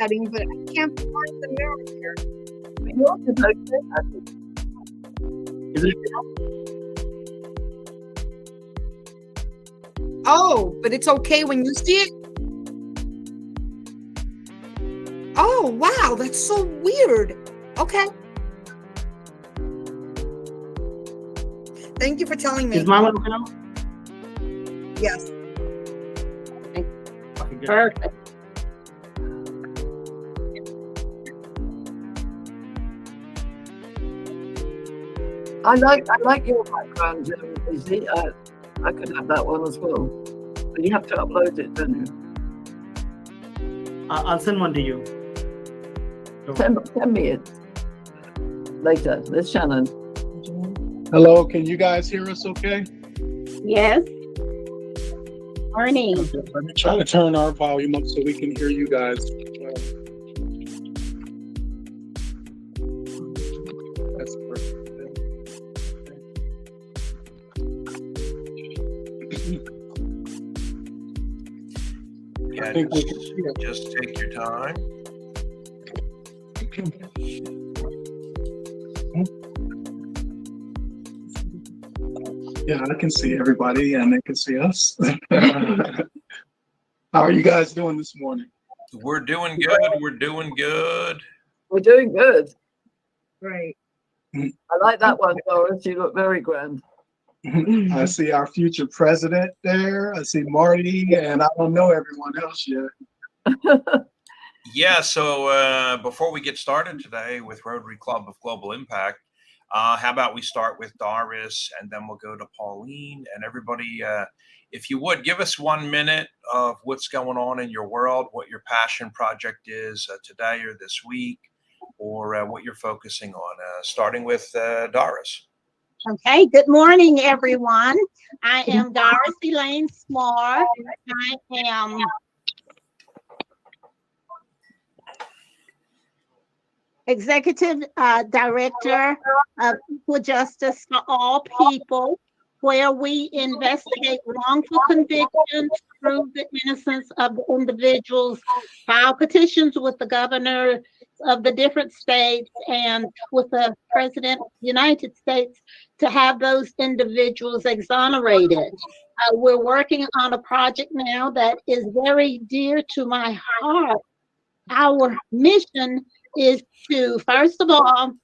setting, but I can't find the narrator. Is it? Oh, but it's okay when you see it? Oh, wow, that's so weird. Okay. Thank you for telling me. Is my one okay now? Yes. Okay, good. Perfect. I like your background, Izzy. I could have that one as well. But you have to upload it, don't you? I'll send one to you. Send me it later. This Shannon. Hello, can you guys hear us okay? Yes. Morning. Let me try to turn our volume up so we can hear you guys. That's perfect. Yeah, I think we can see it. just take your time. Yeah, I can see everybody and they can see us. How are you guys doing this morning? We're doing good. We're doing good. We're doing good. Right. I like that one, Doris. You look very grand. I see our future president there. I see Marty, and I don't know everyone else yet. Yeah, so before we get started today with Rotary Club of Global Impact, how about we start with Doris and then we'll go to Pauline and everybody, if you would, give us 1 minute of what's going on in your world, what your passion project is today or this week, or what you're focusing on, starting with Doris. Okay, good morning, everyone. I am Doris Elaine Smart. I am Executive Director of Equal Justice for All People, where we investigate wrongful convictions, prove the innocence of the individuals, file petitions with the governor of the different states and with the President of the United States to have those individuals exonerated. We're working on a project now that is very dear to my heart. Our mission is to, first of all,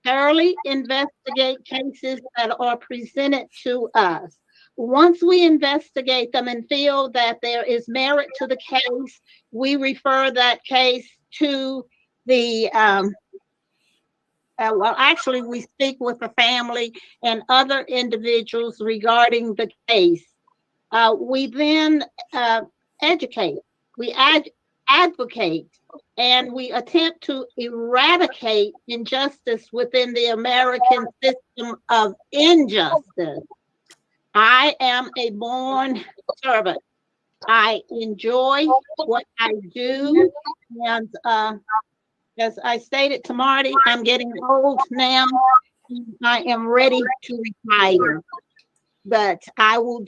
thoroughly investigate cases that are presented to us. Once we investigate them and feel that there is merit to the case, we refer that case to the, well, actually, we speak with the family and other individuals regarding the case. We then educate, we advocate, and we attempt to eradicate injustice within the American system of injustice. I am a born servant. I enjoy what I do, and as I stated to Marty, I'm getting old now. I am ready to retire, but I will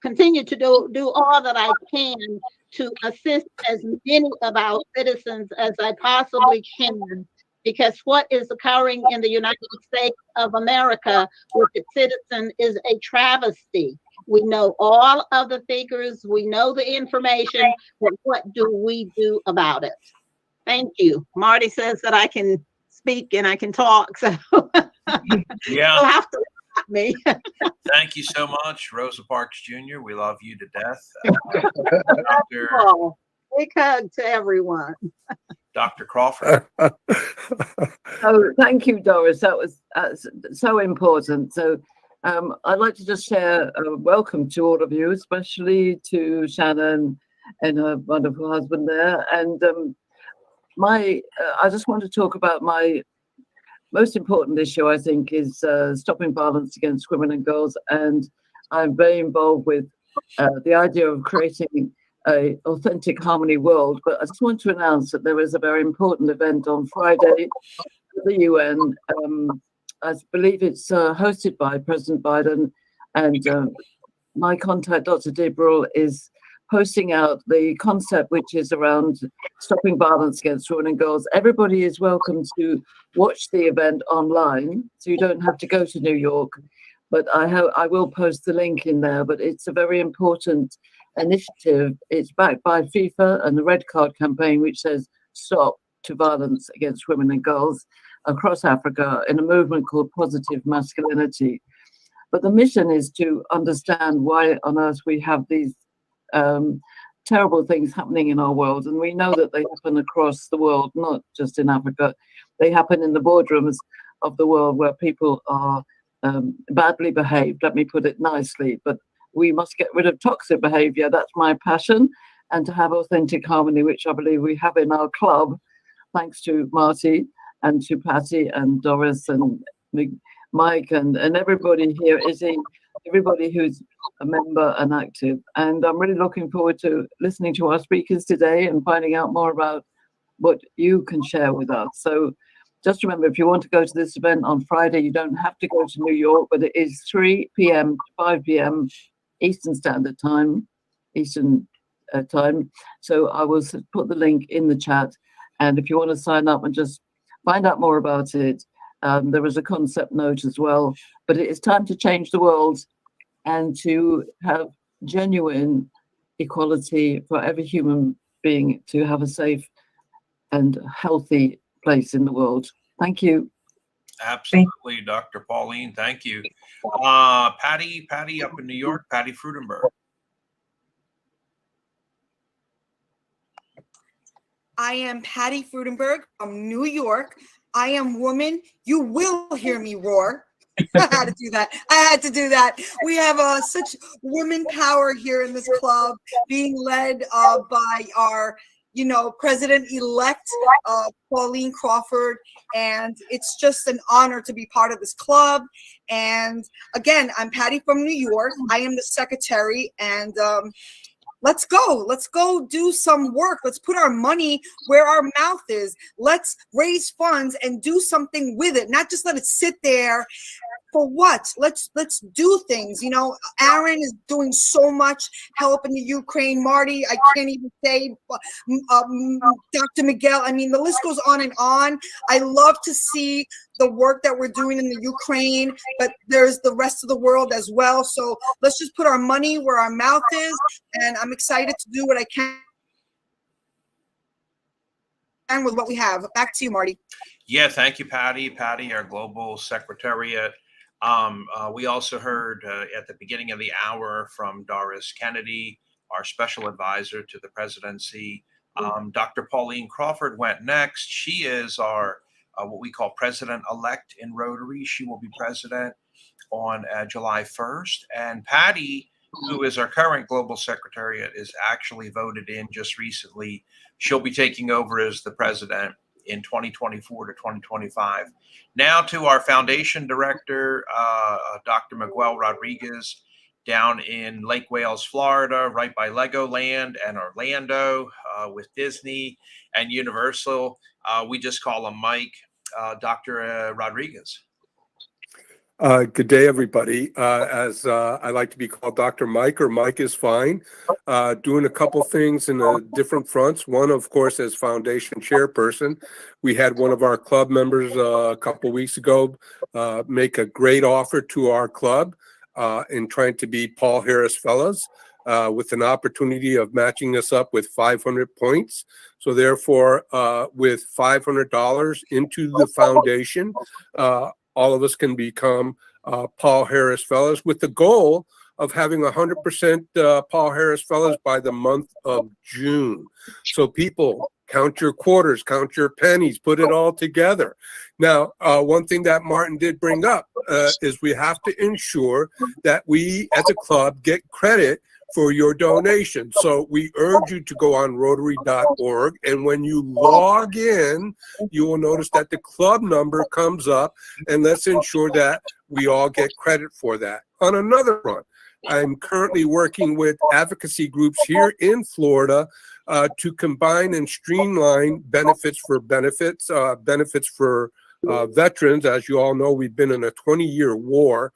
continue to do all that I can to assist as many of our citizens as I possibly can, because what is occurring in the United States of America with its citizen is a travesty. We know all of the figures, we know the information, but what do we do about it? Thank you. Marty says that I can speak and I can talk, so Yeah. you'll have to stop me. Thank you so much, Rosa Parks Jr. We love you to death. Big hug to everyone. Dr. Crawford. Oh, thank you, Doris. That was so important. So I'd like to just share a welcome to all of you, especially to Shannon and her wonderful husband there. And I just want to talk about my most important issue, I think, is stopping violence against women and girls. And I'm very involved with the idea of creating an authentic harmony world. But I just want to announce that there is a very important event on Friday at the UN. I believe it's hosted by President Biden. And my contact, Dr. Debril, is posting out the concept, which is around stopping violence against women and girls. Everybody is welcome to watch the event online, so you don't have to go to New York. But I will post the link in there. But it's a very important initiative. It's backed by FIFA and the Red Card campaign, which says stop to violence against women and girls across Africa in a movement called Positive Masculinity. But the mission is to understand why on earth we have these terrible things happening in our world. And we know that they happen across the world, not just in Africa. They happen in the boardrooms of the world where people are badly behaved, let me put it nicely. But we must get rid of toxic behavior. That's my passion. And to have authentic harmony, which I believe we have in our club, thanks to Marty and to Patty and Doris and Mike and everybody here, everybody who's a member and active. And I'm really looking forward to listening to our speakers today and finding out more about what you can share with us. So just remember, if you want to go to this event on Friday, you don't have to go to New York, but it is 3 p.m. to 5 p.m. Eastern Standard Time, So I will put the link in the chat. And if you want to sign up and just find out more about it, there is a concept note as well. But it is time to change the world and to have genuine equality for every human being to have a safe and healthy place in the world. Thank you. Absolutely, Dr. Pauline. Thank you. Patty up in New York, Patty Frudenberg. I am Patty Frudenberg from New York. I am woman. You will hear me roar. I had to do that. We have such women power here in this club, being led by our, President-elect Pauline Crawford. And it's just an honor to be part of this club. And again, I'm Patty from New York. I am the secretary, and let's go do some work. Let's put our money where our mouth is. Let's raise funds and do something with it, not just let it sit there. For what? Let's do things. Aaron is doing so much help in the Ukraine. Marty, I can't even say. Dr. Miguel. I mean, the list goes on and on. I love to see the work that we're doing in the Ukraine, but there's the rest of the world as well. So let's just put our money where our mouth is, and I'm excited to do what I can with what we have. Back to you, Marty. Yeah, thank you, Patty. Patty, our global secretariat. We also heard at the beginning of the hour from Doris Kennedy, our special advisor to the presidency. Dr. Pauline Crawford went next. She is our what we call president-elect in Rotary. She will be president on July 1st. And Patty, who is our current global secretariat, is actually voted in just recently. She'll be taking over as the president in 2024 to 2025. Now to our foundation director, Dr. Miguel Rodriguez, down in Lake Wales, Florida, right by Legoland and Orlando, with Disney and Universal. We just call him Mike. Dr. Rodriguez. Good day, everybody. As I like to be called Dr. Mike, or Mike is fine. Doing a couple things in different fronts. One, of course, as foundation chairperson. We had one of our club members a couple weeks ago make a great offer to our club in trying to be Paul Harris Fellows, with an opportunity of matching us up with 500 points. So therefore, with $500 into the foundation, all of us can become Paul Harris Fellows, with the goal of having 100% Paul Harris Fellows by the month of June. So people, count your quarters, count your pennies, put it all together. Now, one thing that Martin did bring up is we have to ensure that we as a club get credit for your donation. So we urge you to go on Rotary.org, and when you log in, you will notice that the club number comes up, and let's ensure that we all get credit for that. On another front, I'm currently working with advocacy groups here in Florida to combine and streamline benefits for veterans. As you all know, we've been in a 20-year war.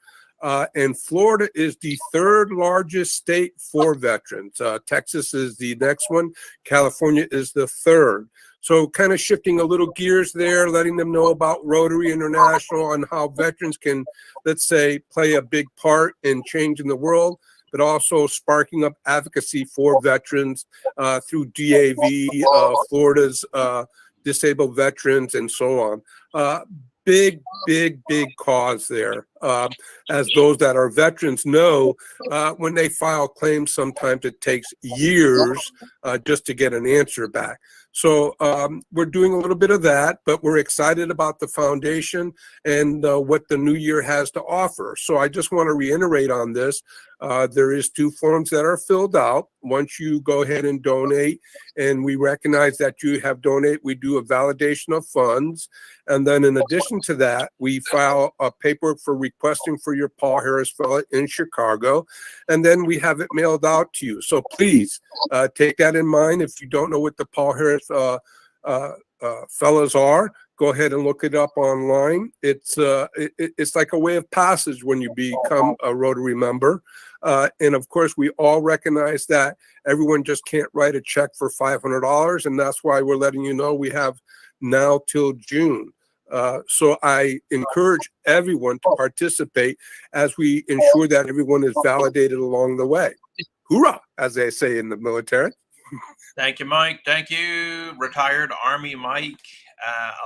And Florida is the third largest state for veterans. Texas is the next one. California is the third. So kind of shifting a little gears there, letting them know about Rotary International and how veterans can, let's say, play a big part in changing the world, but also sparking up advocacy for veterans through DAV, Florida's disabled veterans, and so on. Big cause there. As those that are veterans know, when they file claims, sometimes it takes years just to get an answer back. So we're doing a little bit of that, but we're excited about the foundation and what the new year has to offer. So I just want to reiterate on this. There is 2 forms that are filled out. Once you go ahead and donate, and we recognize that you have donated, we do a validation of funds. And then in addition to that, we file a paperwork for requesting for your Paul Harris Fellow in Chicago. And then we have it mailed out to you. So please take that in mind. If you don't know what the Paul Harris fellows are, go ahead and look it up online. It's like a way of passage when you become a Rotary member. And of course, we all recognize that everyone just can't write a check for $500. And that's why we're letting you know we have now till June. So I encourage everyone to participate as we ensure that everyone is validated along the way. Hoorah, as they say in the military. Thank you, Mike. Thank you, retired Army Mike.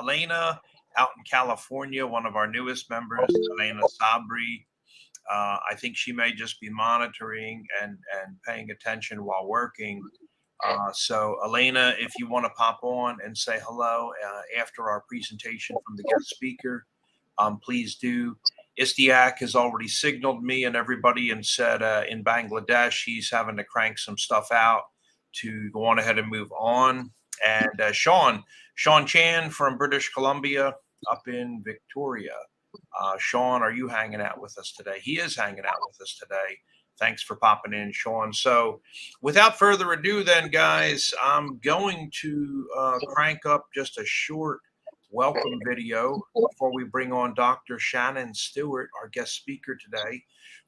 Elena out in California, one of our newest members, Elena Sabri. I think she may just be monitoring and paying attention while working. So Elena, if you want to pop on and say hello after our presentation from the guest speaker, please do. Istiak has already signaled me and everybody and said in Bangladesh, he's having to crank some stuff out to go on ahead and move on. And Sean Chan from British Columbia up in Victoria. Sean, are you hanging out with us today? He is hanging out with us today. Thanks for popping in, Sean. So without further ado then, guys, I'm going to crank up just a short welcome video before we bring on Dr. Shannon Stewart, our guest speaker today.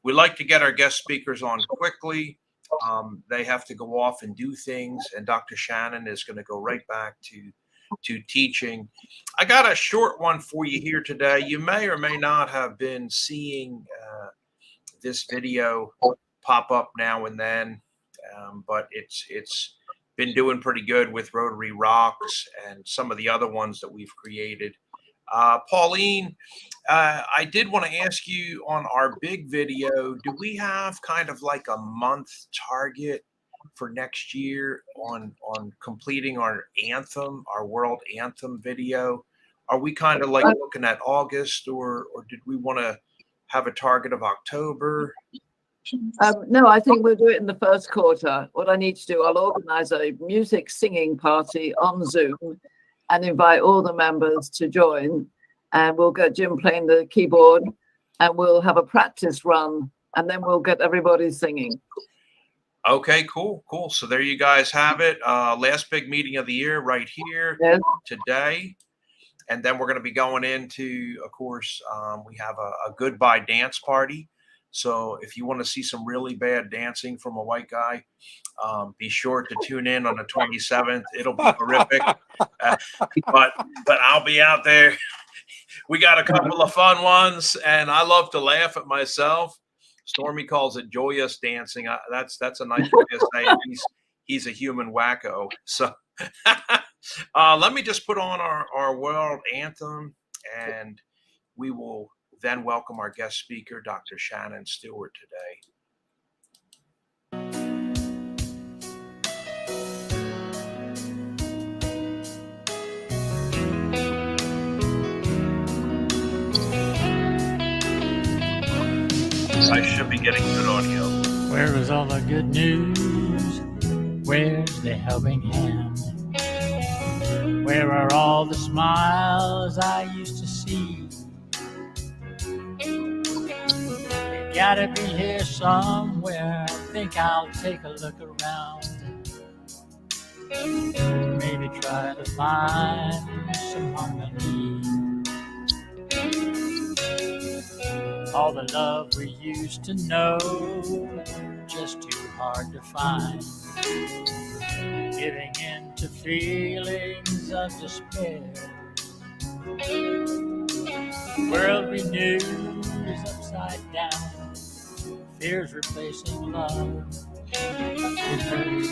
We like to get our guest speakers on quickly. They have to go off and do things, and Dr. Shannon is going to go right back to teaching. I got a short one for you here today. You may or may not have been seeing this video pop up now and then, but it's been doing pretty good with Rotary Rocks and some of the other ones that we've created. Pauline, I did want to ask you on our big video, do we have kind of like a month target for next year on completing our anthem, our world anthem video? Are we kind of like looking at August, or did we want to have a target of October? No, I think we'll do it in the first quarter. What I need to do, I'll organize a music singing party on Zoom and invite all the members to join. And we'll get Jim playing the keyboard and we'll have a practice run and then we'll get everybody singing. Okay, cool. So there you guys have it. Last big meeting of the year right here today. And then we're going to be going into, of course, we have a goodbye dance party. So if you want to see some really bad dancing from a white guy, be sure to tune in on the 27th. It'll be horrific. But I'll be out there. We got a couple of fun ones, and I love to laugh at myself. Stormy calls it joyous dancing. That's a nice way of saying he's a human wacko. So let me just put on our world anthem, and we will then welcome our guest speaker, Dr. Shannon Stewart, today. I should be getting good audio. Where is all the good news? Where's the helping hand? Where are all the smiles I used to see? They gotta be here somewhere. I think I'll take a look around. Maybe try to find some harmony. All the love we used to know, just too hard to find. Giving in to feelings of despair. World renewed is upside down. Fears replacing love. Because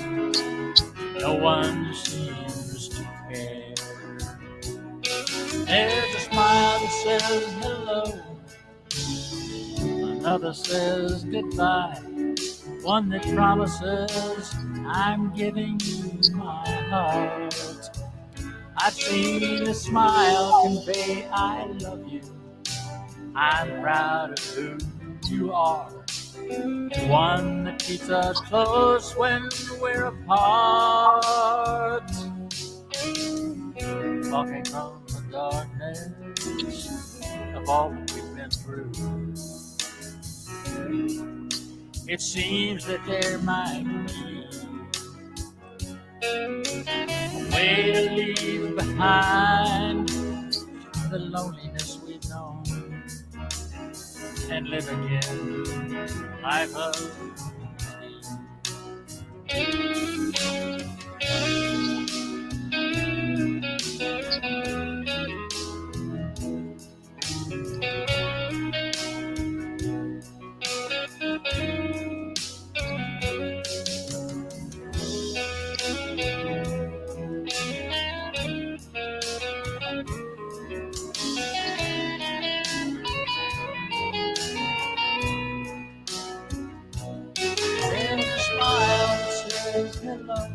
no one seems to care. There's a smile that says hello. Another says goodbye. One that promises I'm giving you my heart. I've seen a smile convey I love you. I'm proud of who you are. One that keeps us close when we're apart. Talking from the darkness of all that we've been through. It seems that there might be a way to leave behind the loneliness we've known and live again life of hello.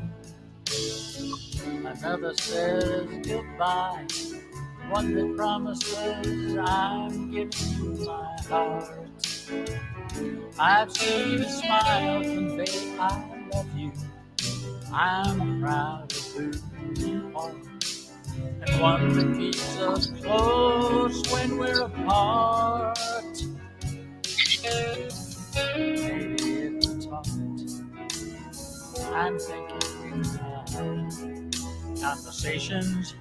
Another says goodbye. One that promises I'm giving you my heart. I've seen a smile convey I love you. I'm proud of who you are. And one that keeps us close when we're apart. Maybe if we talked, I'm thinking we could have conversations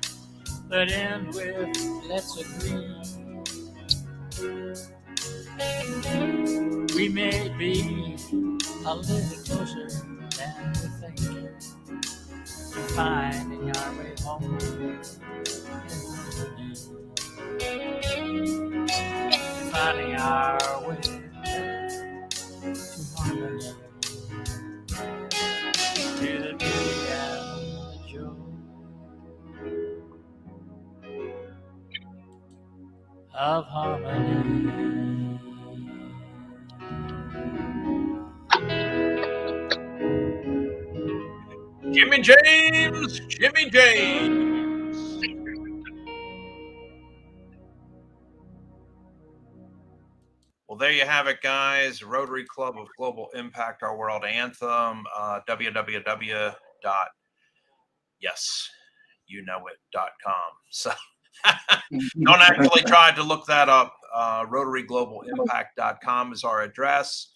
that end with let's agree. We may be a little closer than we think to finding our way home. Finding our way to harmony. To the beauty and the joy of harmony. Jimmy James, Jimmy James. Well, there you have it, guys. Rotary Club of Global Impact, our world anthem, www.yesyouKnowIt.com. So don't actually try to look that up. RotaryGlobalImpact.com is our address.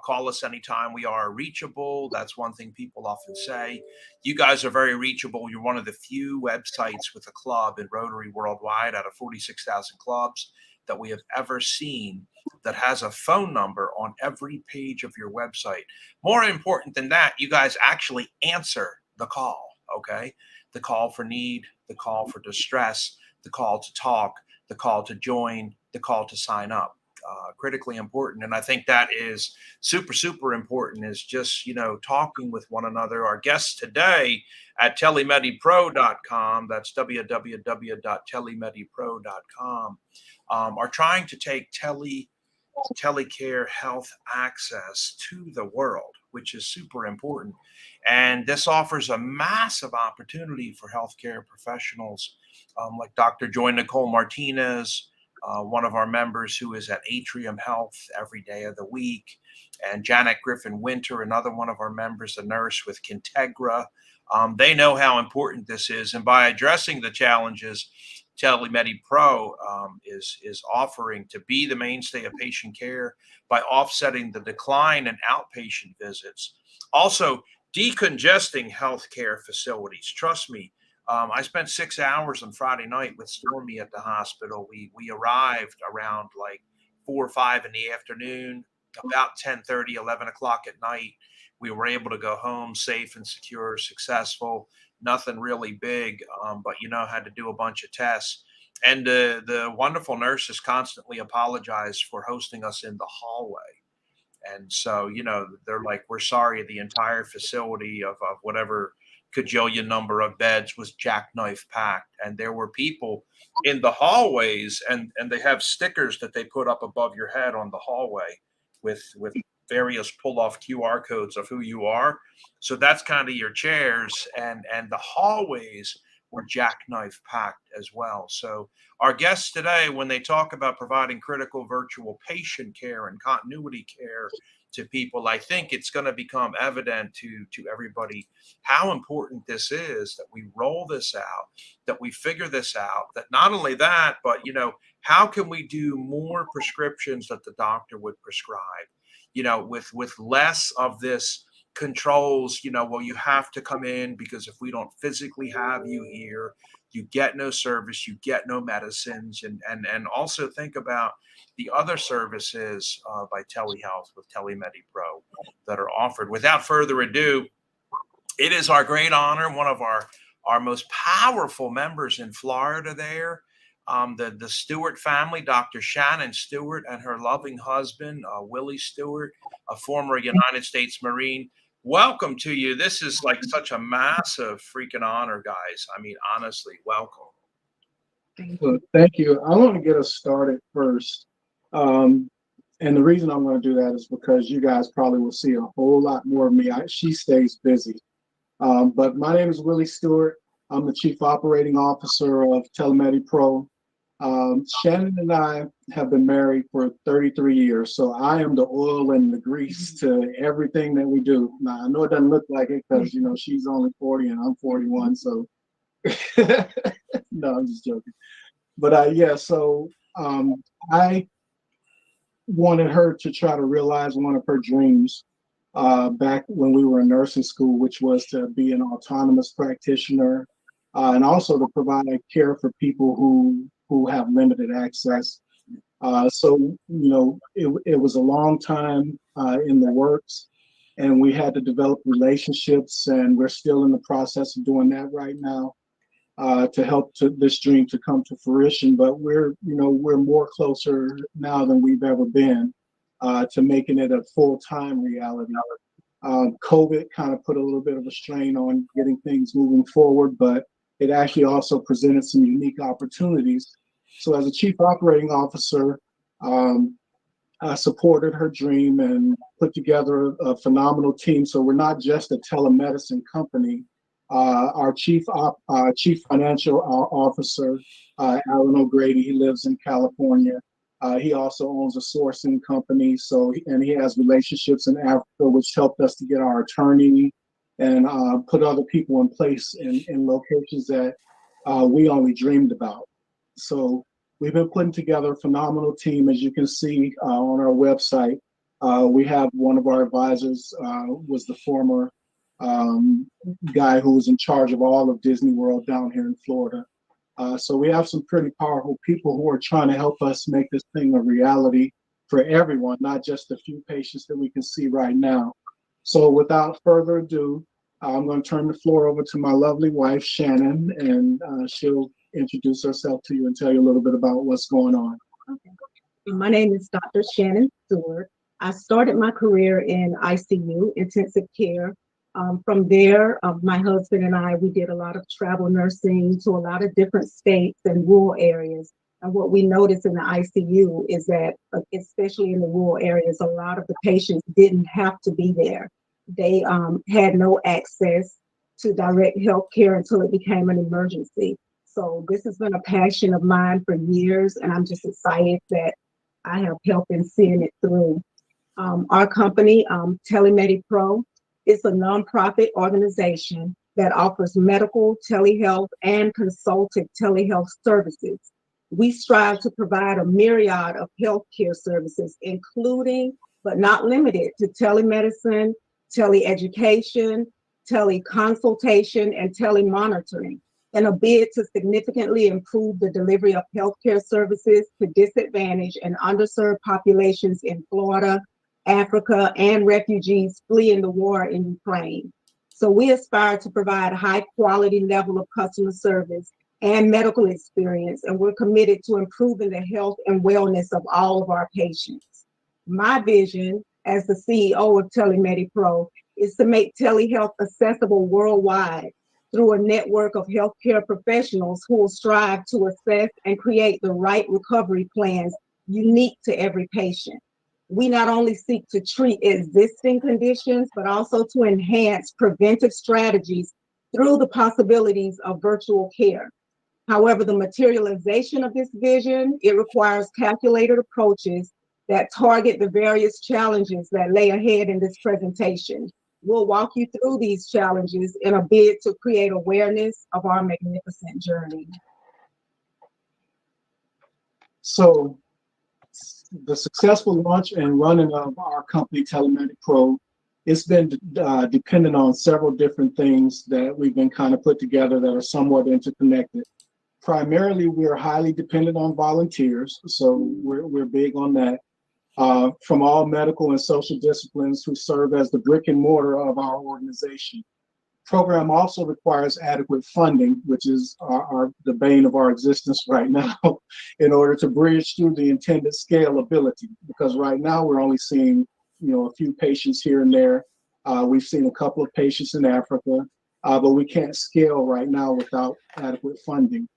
Call us anytime. We are reachable. That's one thing people often say. You guys are very reachable. You're one of the few websites with a club in Rotary worldwide out of 46,000 clubs that we have ever seen that has a phone number on every page of your website. More important than that, you guys actually answer the call, okay? The call for need, the call for distress, the call to talk, the call to join, the call to sign up. Critically important. And I think that is super, super important is just, talking with one another. Our guests today at telemedipro.com, that's www.telemedipro.com, are trying to take telecare health access to the world, which is super important. And this offers a massive opportunity for healthcare professionals like Dr. Joy Nicole Martinez, one of our members who is at Atrium Health every day of the week, and Janet Griffin Winter, another one of our members, a nurse with Kintegra. They know how important this is, and by addressing the challenges, TeleMediPro is offering to be the mainstay of patient care by offsetting the decline in outpatient visits. Also, decongesting healthcare facilities. Trust me, I spent 6 hours on Friday night with Stormy at the hospital. We arrived around like 4 or 5 in the afternoon. About 10:30, 11 o'clock at night, we were able to go home safe and secure, successful. Nothing really big, but had to do a bunch of tests. And the wonderful nurses constantly apologized for hosting us in the hallway. And so, they're like, we're sorry, the entire facility of whatever cajillion number of beds was jackknife packed. And there were people in the hallways, and they have stickers that they put up above your head on the hallway with various pull-off QR codes of who you are. So that's kind of your chairs, and the hallways were jackknife packed as well. So our guests today, when they talk about providing critical virtual patient care and continuity care to people, I think it's going to become evident to everybody how important this is, that we roll this out, that we figure this out, that not only that, but how can we do more prescriptions that the doctor would prescribe, with less of this controls, well, you have to come in because if we don't physically have you here, you get no service, you get no medicines, and also think about the other services by telehealth with TeleMediPro that are offered. Without further ado, it is our great honor, one of our most powerful members in Florida there, the Stewart family, Dr. Shannon Stewart and her loving husband, Willie Stewart, a former United States Marine. Welcome to you. This is like such a massive freaking honor, guys. I mean, honestly, welcome. Well, thank you. I want to get us started first. And the reason I'm going to do that is because you guys probably will see a whole lot more of me. She stays busy. But my name is Willie Stewart. I'm the Chief Operating Officer of TeleMediPro. Shannon and I have been married for 33 years, so I am the oil and the grease to everything that we do. Now, I know it doesn't look like it because, she's only 40 and I'm 41, so no, I'm just joking. But I wanted her to try to realize one of her dreams back when we were in nursing school, which was to be an autonomous practitioner and also to provide care for people who have limited access. So it was a long time in the works, and we had to develop relationships, and we're still in the process of doing that right now to help this dream to come to fruition. But we're more closer now than we've ever been to making it a full-time reality. COVID kind of put a little bit of a strain on getting things moving forward, but it actually also presented some unique opportunities. So as a Chief Operating Officer, I supported her dream and put together a phenomenal team. So we're not just a telemedicine company. Our Chief Financial Officer, Alan O'Grady, he lives in California. He also owns a sourcing company, and he has relationships in Africa, which helped us to get our attorney and put other people in place in locations that we only dreamed about. So we've been putting together a phenomenal team, as you can see on our website. We have one of our advisors was the former guy who was in charge of all of Disney World down here in Florida. So we have some pretty powerful people who are trying to help us make this thing a reality for everyone, not just the few patients that we can see right now. So without further ado, I'm going to turn the floor over to my lovely wife, Shannon, and she'll introduce herself to you and tell you a little bit about what's going on. Okay. My name is Dr. Shannon Stewart. I started my career in ICU, intensive care. From there, my husband and I, we did a lot of travel nursing to a lot of different states and rural areas. And what we noticed in the ICU is that, especially in the rural areas, a lot of the patients didn't have to be there. They had no access to direct health care until it became an emergency. So this has been a passion of mine for years, and I'm just excited that I have helped in seeing it through. Our company, TeleMediPro, is a nonprofit organization that offers medical, telehealth, and consultative telehealth services. We strive to provide a myriad of healthcare services, including, but not limited to telemedicine, teleeducation, teleconsultation, and telemonitoring. in a bid to significantly improve the delivery of healthcare services to disadvantaged and underserved populations in Florida, Africa, and refugees fleeing the war in Ukraine. So we aspire to provide a high quality level of customer service and medical experience, and we're committed to improving the health and wellness of all of our patients. My vision as the CEO of TeleMediPro is to make telehealth accessible worldwide through a network of healthcare professionals who will strive to assess and create the right recovery plans unique to every patient. We not only seek to treat existing conditions, but also to enhance preventive strategies through the possibilities of virtual care. However, the materialization of this vision, it requires calculated approaches that target the various challenges that lay ahead in this presentation. We'll walk you through these challenges in a bid to create awareness of our magnificent journey. So the successful launch and running of our company, TeleMediPro, it's been dependent on several different things that we've been kind of put together that are somewhat interconnected. Primarily, we're highly dependent on volunteers, so we're big on that. From all medical and social disciplines who serve as the brick and mortar of our organization. Program also requires adequate funding, which is the bane of our existence right now, in order to bridge through the intended scalability. Because right now we're only seeing, a few patients here and there. We've seen a couple of patients in Africa, but we can't scale right now without adequate funding.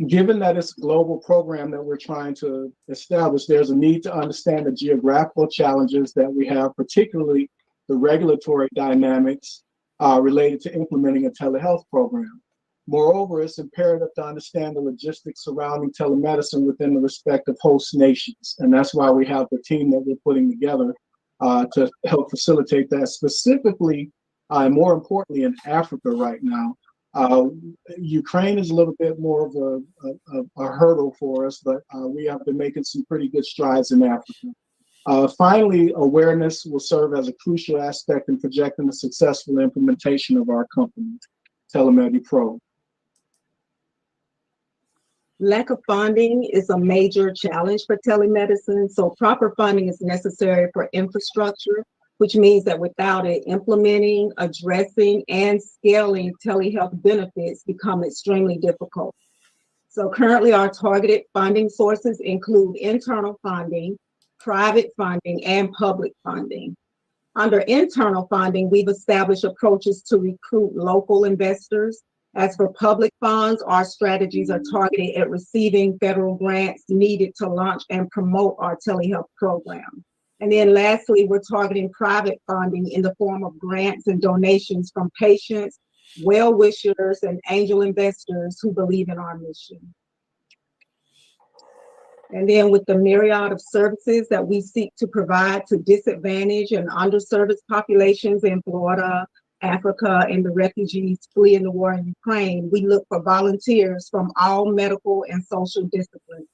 Given that it's a global program that we're trying to establish, there's a need to understand the geographical challenges that we have, particularly the regulatory dynamics related to implementing a telehealth program. Moreover, it's imperative to understand the logistics surrounding telemedicine within the respective host nations. And that's why we have the team that we're putting together to help facilitate that, specifically, and more importantly, in Africa right now. Ukraine is a little bit more of a hurdle for us, but we have been making some pretty good strides in Africa. Finally, awareness will serve as a crucial aspect in projecting the successful implementation of our company, TeleMediPro. Lack of funding is a major challenge for telemedicine, so proper funding is necessary for infrastructure, which means that without it, implementing, addressing, and scaling telehealth benefits become extremely difficult. So currently our targeted funding sources include internal funding, private funding, and public funding. Under internal funding, we've established approaches to recruit local investors. As for public funds, our strategies are targeted at receiving federal grants needed to launch and promote our telehealth program. And then lastly, we're targeting private funding in the form of grants and donations from patients, well-wishers, and angel investors who believe in our mission. And then with the myriad of services that we seek to provide to disadvantaged and underserved populations in Florida, Africa, and the refugees fleeing the war in Ukraine, we look for volunteers from all medical and social disciplines.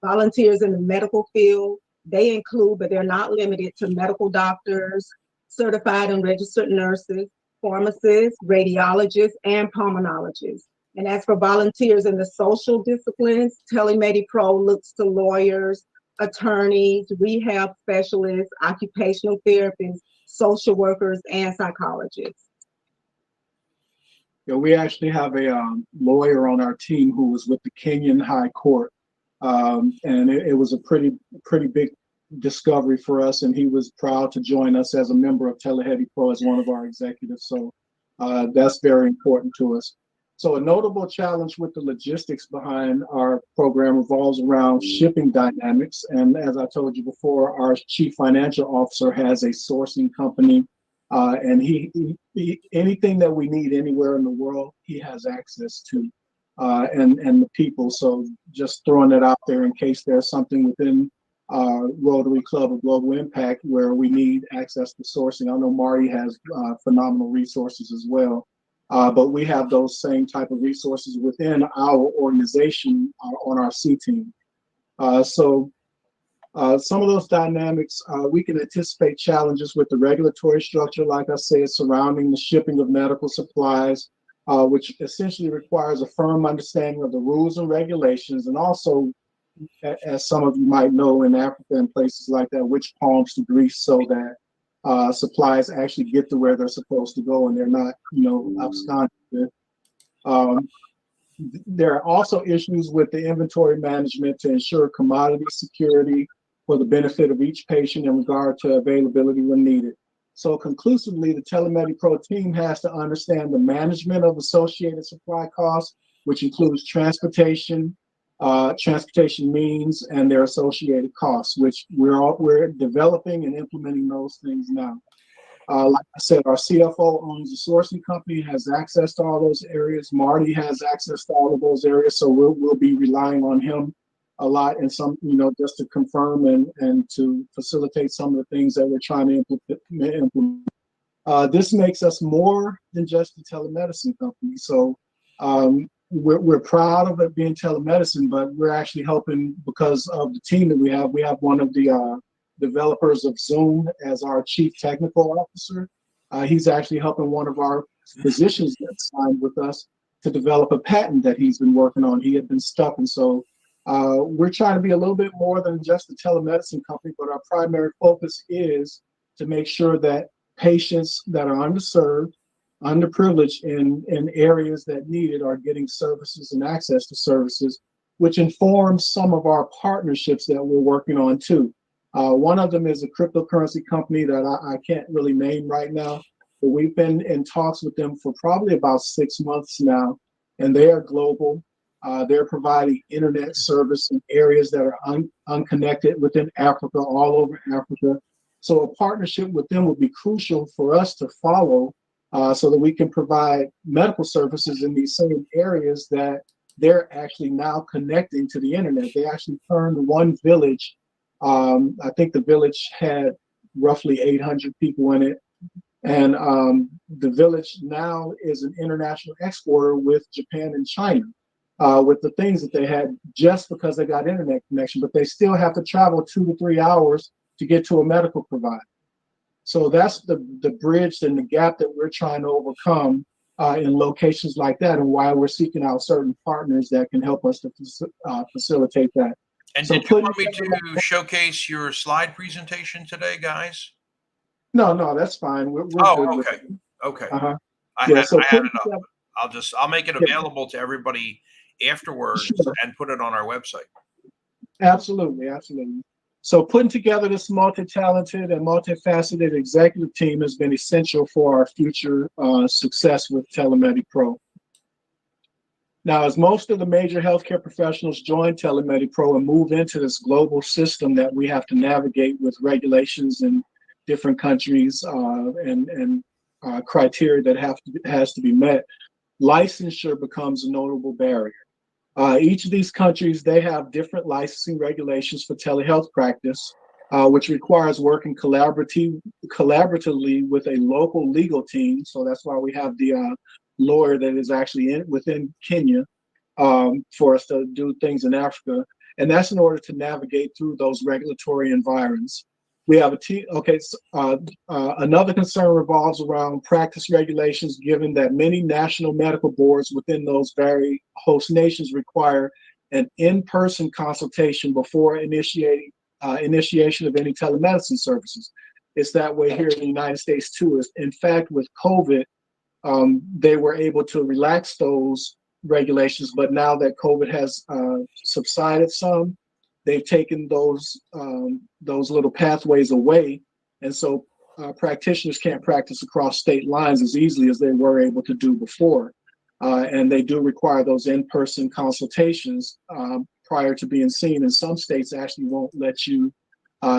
Volunteers in the medical field, they include, but they're not limited to, medical doctors, certified and registered nurses, pharmacists, radiologists, and pulmonologists. And as for volunteers in the social disciplines, TeleMediPro looks to lawyers, attorneys, rehab specialists, occupational therapists, social workers, and psychologists. Yeah, we actually have a lawyer on our team who was with the Kenyan High Court. And it was a pretty big discovery for us, and he was proud to join us as a member of TeleMediPro as one of our executives. So that's very important to us. So a notable challenge with the logistics behind our program revolves around shipping dynamics. And as I told you before, our chief financial officer has a sourcing company, and he anything that we need anywhere in the world, he has access to. And the people. So just throwing it out there in case there's something within Rotary Club of Global Impact where we need access to sourcing. I know Marty has phenomenal resources as well, but we have those same type of resources within our organization on our C team. So some of those dynamics, we can anticipate challenges with the regulatory structure, like I said, surrounding the shipping of medical supplies, which essentially requires a firm understanding of the rules and regulations, and also, as some of you might know, in Africa and places like that, which palms to grease so that supplies actually get to where they're supposed to go and they're not, absconded with. There are also issues with the inventory management to ensure commodity security for the benefit of each patient in regard to availability when needed. So conclusively, the TeleMediPro team has to understand the management of associated supply costs, which includes transportation means, and their associated costs, which we're developing and implementing those things now. Like I said, our CFO owns a sourcing company, has access to all those areas. Marty has access to all of those areas, so we'll be relying on him a lot, and some, just to confirm and to facilitate some of the things that we're trying to implement. This makes us more than just a telemedicine company. So we're proud of it being telemedicine, but we're actually helping because of the team that we have. We have one of the developers of Zoom as our chief technical officer. He's actually helping one of our physicians that signed with us to develop a patent that he's been working on. He had been stuck, and so we're trying to be a little bit more than just a telemedicine company, but our primary focus is to make sure that patients that are underserved, underprivileged in areas that need it are getting services and access to services, which informs some of our partnerships that we're working on too. One of them is a cryptocurrency company that I can't really name right now, but we've been in talks with them for probably about 6 months now, and they are global. They're providing internet service in areas that are unconnected within Africa, all over Africa. So a partnership with them would be crucial for us to follow so that we can provide medical services in these same areas that they're actually now connecting to the internet. They actually turned one village. I think the village had roughly 800 people in it. And the village now is an international exporter with Japan and China, with the things that they had just because they got internet connection, but they still have to travel 2 to 3 hours to get to a medical provider. So that's the bridge and the gap that we're trying to overcome in locations like that, and why we're seeking out certain partners that can help us to facilitate that. And so did you want me to showcase your slide presentation today, guys? No, that's fine. We're good okay. with it. Okay. Uh-huh. I had it up. I'll make it available to everybody afterwards and put it on our website. Absolutely. So putting together this multi-talented and multifaceted executive team has been essential for our future success with TeleMediPro. Now, as most of the major healthcare professionals join TeleMediPro and move into this global system that we have to navigate with regulations in different countries and criteria that has to be met, licensure becomes a notable barrier. Each of these countries, they have different licensing regulations for telehealth practice, which requires working collaboratively with a local legal team. So that's why we have the lawyer that is actually within Kenya for us to do things in Africa. And that's in order to navigate through those regulatory environments. We have a team. Another concern revolves around practice regulations, given that many national medical boards within those very host nations require an in-person consultation before initiation of any telemedicine services. It's that way here in the United States too. In fact, with COVID, they were able to relax those regulations, but now that COVID has subsided some, they've taken those little pathways away, and so practitioners can't practice across state lines as easily as they were able to do before. And they do require those in-person consultations prior to being seen. And some states actually won't let you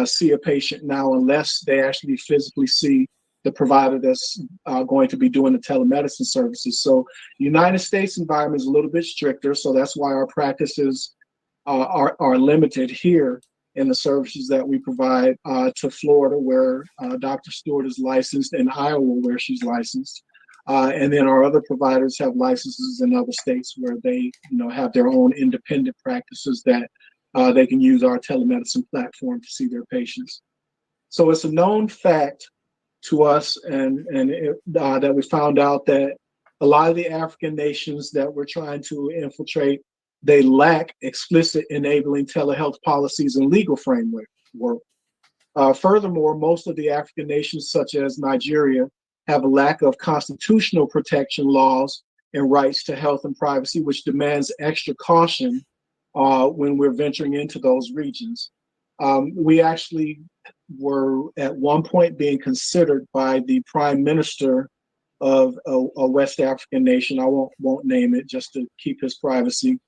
see a patient now unless they actually physically see the provider that's going to be doing the telemedicine services. So the United States environment is a little bit stricter, so that's why our practices are limited here in the services that we provide to Florida, where Dr. Stewart is licensed, and Iowa, where she's licensed. And then our other providers have licenses in other states where they have their own independent practices that they can use our telemedicine platform to see their patients. So it's a known fact to us, and that we found out that a lot of the African nations that we're trying to infiltrate, they lack explicit enabling telehealth policies and legal framework. Furthermore, most of the African nations, such as Nigeria, have a lack of constitutional protection laws and rights to health and privacy, which demands extra caution when we're venturing into those regions. We actually were at one point being considered by the prime minister of a West African nation. I won't name it just to keep his privacy.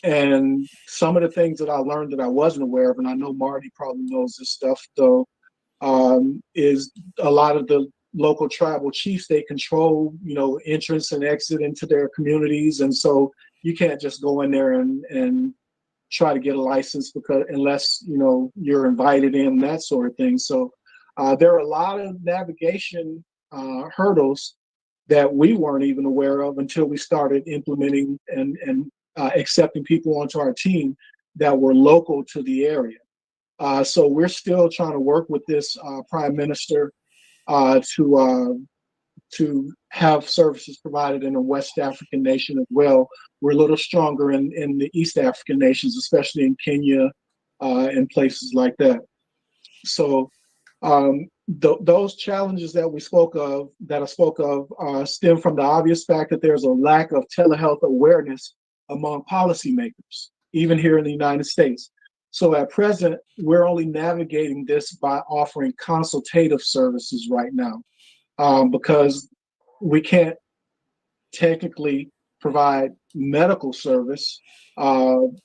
And some of the things that I learned that I wasn't aware of, and I know Marty probably knows this stuff though, is a lot of the local tribal chiefs, they control, entrance and exit into their communities. And so you can't just go in there and try to get a license unless, you're invited in, that sort of thing. So there are a lot of navigation hurdles that we weren't even aware of until we started implementing and accepting people onto our team that were local to the area. So we're still trying to work with this prime minister to have services provided in a West African nation as well. We're a little stronger in the East African nations, especially in Kenya and places like that. So those challenges that I spoke of, stem from the obvious fact that there's a lack of telehealth awareness among policymakers, even here in the United States. So at present, we're only navigating this by offering consultative services right now, because we can't technically provide medical service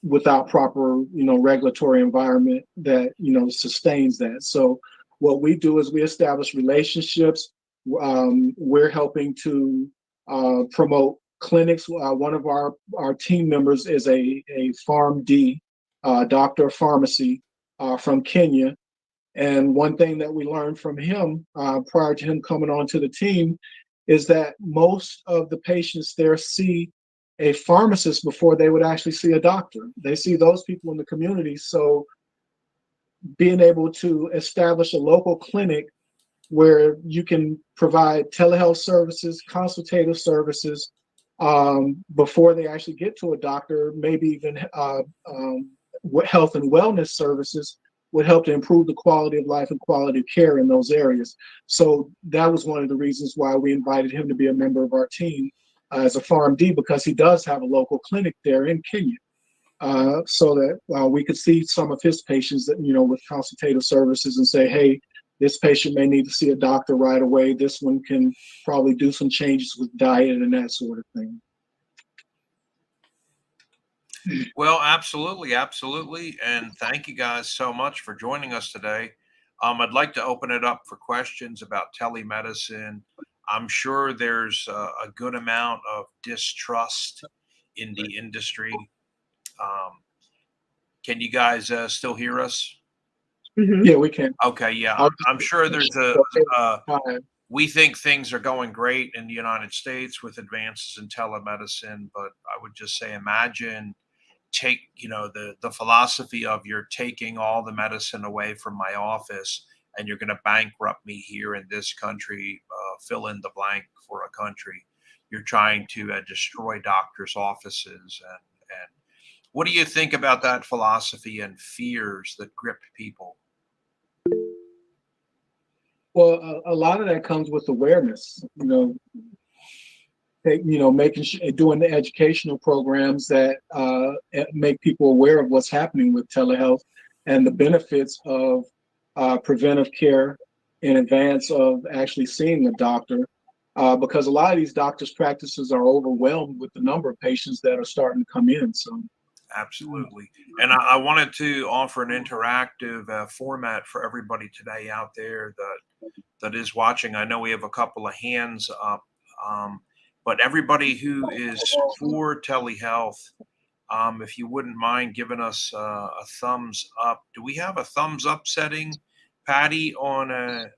without proper, regulatory environment that, sustains that. So what we do is we establish relationships. We're helping to promote clinics. One of our team members is a PharmD, doctor of pharmacy from Kenya. And one thing that we learned from him prior to him coming onto the team is that most of the patients there see a pharmacist before they would actually see a doctor. They see those people in the community. So being able to establish a local clinic where you can provide telehealth services, consultative services before they actually get to a doctor, maybe even health and wellness services, would help to improve the quality of life and quality of care in those areas. So that was one of the reasons why we invited him to be a member of our team as a PharmD, because he does have a local clinic there in Kenya, so that we could see some of his patients that, with consultative services and say, hey, this patient may need to see a doctor right away. This one can probably do some changes with diet and that sort of thing. Well, absolutely, absolutely. And thank you guys so much for joining us today. I'd like to open it up for questions about telemedicine. I'm sure there's a good amount of distrust in the industry. Can you guys still hear us? Mhm. Yeah, we can. Okay, yeah. I'm sure there's we think things are going great in the United States with advances in telemedicine, but I would just say, imagine the philosophy of you're taking all the medicine away from my office and you're going to bankrupt me here in this country, fill in the blank for a country. You're trying to destroy doctors' offices. And what do you think about that philosophy and fears that grip people? Well, a lot of that comes with awareness, making sure, doing the educational programs that make people aware of what's happening with telehealth and the benefits of preventive care in advance of actually seeing a doctor, because a lot of these doctors' practices are overwhelmed with the number of patients that are starting to come in. So. Absolutely. And I wanted to offer an interactive format for everybody today out there that is watching. I know we have a couple of hands up, but everybody who is for telehealth, if you wouldn't mind giving us a thumbs up. Do we have a thumbs up setting, Patty, on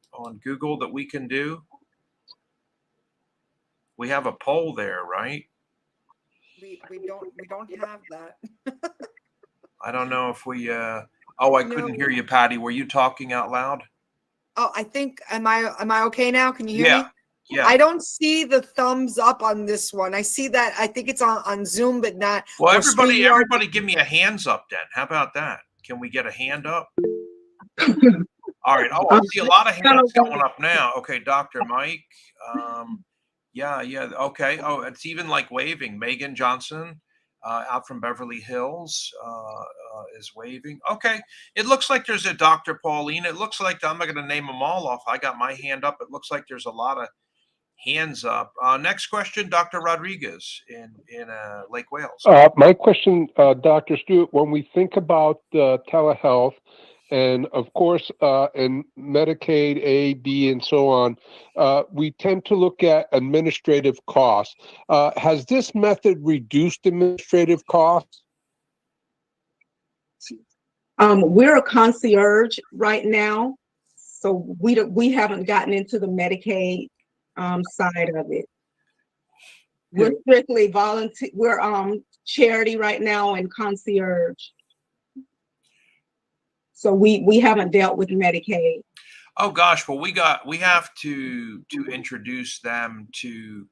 Google that we can do? We have a poll there, right? We don't have that. I don't know if we I couldn't hear you, Patty. Were you talking out loud? Oh, I think am I okay now? Can you hear me? Yeah. I don't see the thumbs up on this one. I see that. I think it's on Zoom, but not. Well, or everybody, StreamYard. everybody, give me a hands up then. How about that? Can we get a hand up? All right. Oh, I see a lot of hands going up now. Okay, Dr. Mike. Yeah. Okay. Oh, it's even like waving. Megan Johnson, out from Beverly Hills, is waving. Okay. It looks like there's a Dr. Pauline. It looks like I'm not going to name them all off. I got my hand up. It looks like there's a lot of hands up. Next question, Dr. Rodriguez in Lake Wales. My question, Dr. Stewart, when we think about telehealth and of course, in Medicaid, A, B, and so on, we tend to look at administrative costs. Has this method reduced administrative costs? We're a concierge right now, so we haven't gotten into the Medicaid side of it. We're strictly volunteer. We're charity right now and concierge. So we haven't dealt with Medicaid. Oh gosh, well we have to introduce them to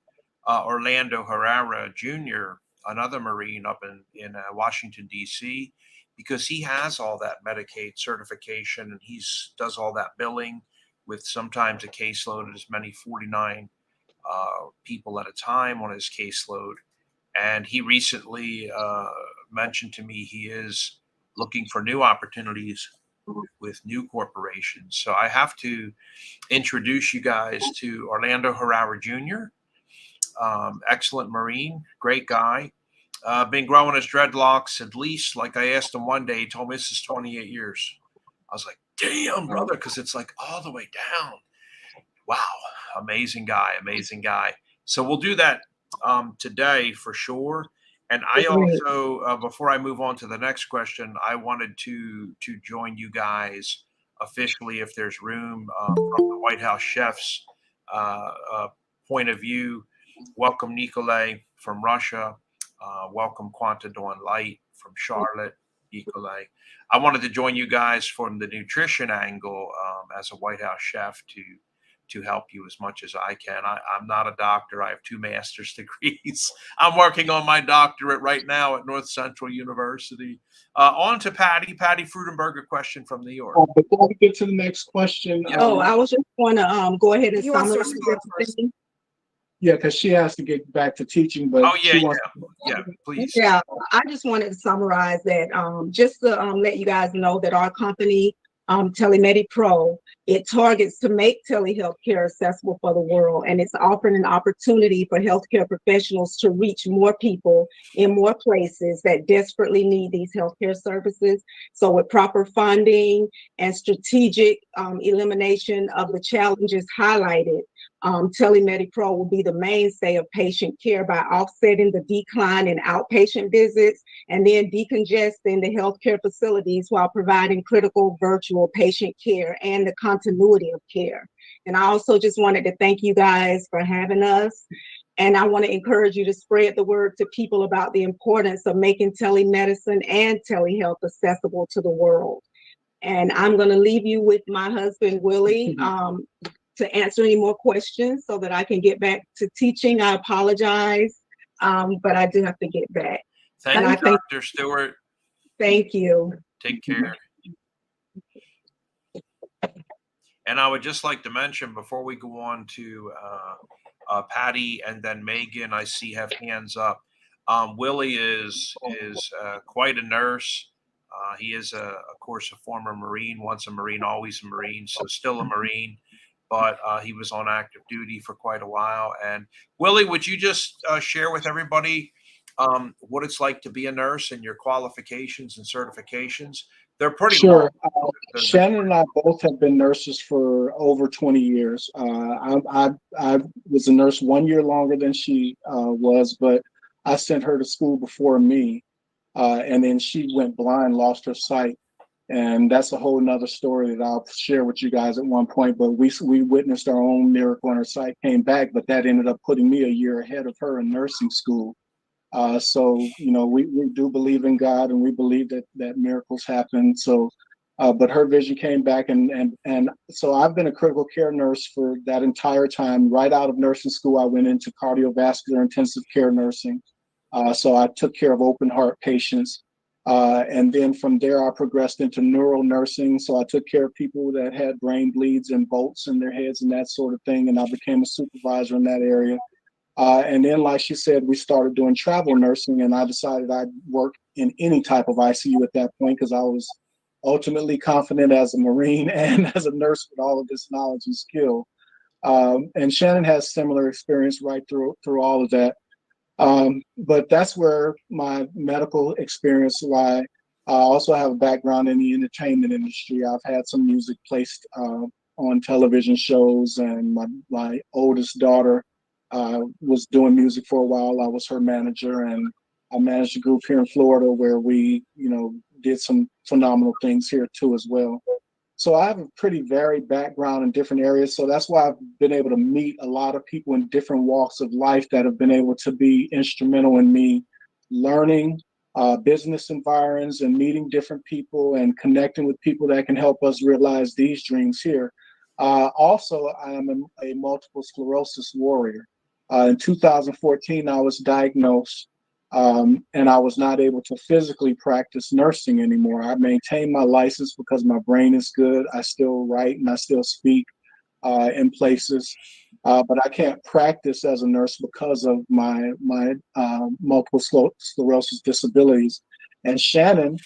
Orlando Herrera Jr., another Marine up in Washington D.C., because he has all that Medicaid certification and does all that billing with sometimes a caseload of as many 49 people at a time on his caseload. And he recently mentioned to me he is looking for new opportunities with new corporations. So I have to introduce you guys to Orlando Herrera Jr., excellent Marine, great guy. Been growing his dreadlocks at least, like I asked him one day, he told me this is 28 years. I was like, damn, brother, because it's like all the way down. Wow, amazing guy. So we'll do that today for sure. And I also, before I move on to the next question, I wanted to join you guys officially, if there's room, from the White House chef's point of view. Welcome Nikolay from Russia. Welcome Quanta Dawn Light from Charlotte, Nikolay. I wanted to join you guys from the nutrition angle as a White House chef to help you as much as I can. I'm not a doctor. I have 2 master's degrees. I'm working on my doctorate right now at North Central University. On to Patty Frudenberg, a question from New York. Before we get to the next question. I was just going to go ahead and He wants to summarize respond first. everything. Yeah, because she has to get back to teaching, but Yeah, please. Yeah, I just wanted to summarize that, just to let you guys know that our company, Telemedi Pro, it targets to make telehealth care accessible for the world, and it's offering an opportunity for healthcare professionals to reach more people in more places that desperately need these healthcare services. So with proper funding and strategic elimination of the challenges highlighted, Telemedi Pro will be the mainstay of patient care by offsetting the decline in outpatient visits and then decongesting the healthcare facilities while providing critical virtual patient care and the continuity of care. And I also just wanted to thank you guys for having us. And I want to encourage you to spread the word to people about the importance of making telemedicine and telehealth accessible to the world. And I'm going to leave you with my husband, Willie, to answer any more questions so that I can get back to teaching. I apologize, but I do have to get back. Thank you, Dr. Stewart. Thank you. Take care. And I would just like to mention before we go on to Patty and then Megan, I see have hands up. Willie is quite a nurse. He is, of course, a former Marine, once a Marine, always a Marine, so still a Marine. But he was on active duty for quite a while. And Willie, would you just share with everybody what it's like to be a nurse and your qualifications and certifications? They're pretty sure. Shannon and I both have been nurses for over 20 years. I was a nurse 1 year longer than she was, but I sent her to school before me. And then she went blind, lost her sight. And that's a whole nother story that I'll share with you guys at one point. But we witnessed our own miracle and her sight came back, but that ended up putting me a year ahead of her in nursing school. So, we do believe in God and we believe that miracles happen. So but her vision came back, and so I've been a critical care nurse for that entire time. Right out of nursing school, I went into cardiovascular intensive care nursing. So I took care of open heart patients. And then from there, I progressed into neural nursing. So I took care of people that had brain bleeds and bolts in their heads and that sort of thing. And I became a supervisor in that area. And then, like she said, we started doing travel nursing, and I decided I'd work in any type of ICU at that point because I was ultimately confident as a Marine and as a nurse with all of this knowledge and skill. And Shannon has similar experience right through all of that. But that's where my medical experience lie. I also have a background in the entertainment industry. I've had some music placed on television shows, and my oldest daughter was doing music for a while. I was her manager, and I managed a group here in Florida where we, did some phenomenal things here too as well. So I have a pretty varied background in different areas. So that's why I've been able to meet a lot of people in different walks of life that have been able to be instrumental in me learning business environs and meeting different people and connecting with people that can help us realize these dreams here. Also, I am a multiple sclerosis warrior. In 2014, I was diagnosed, and I was not able to physically practice nursing anymore. I maintained my license because my brain is good. I still write and I still speak in places, but I can't practice as a nurse because of my multiple sclerosis disabilities. And Shannon,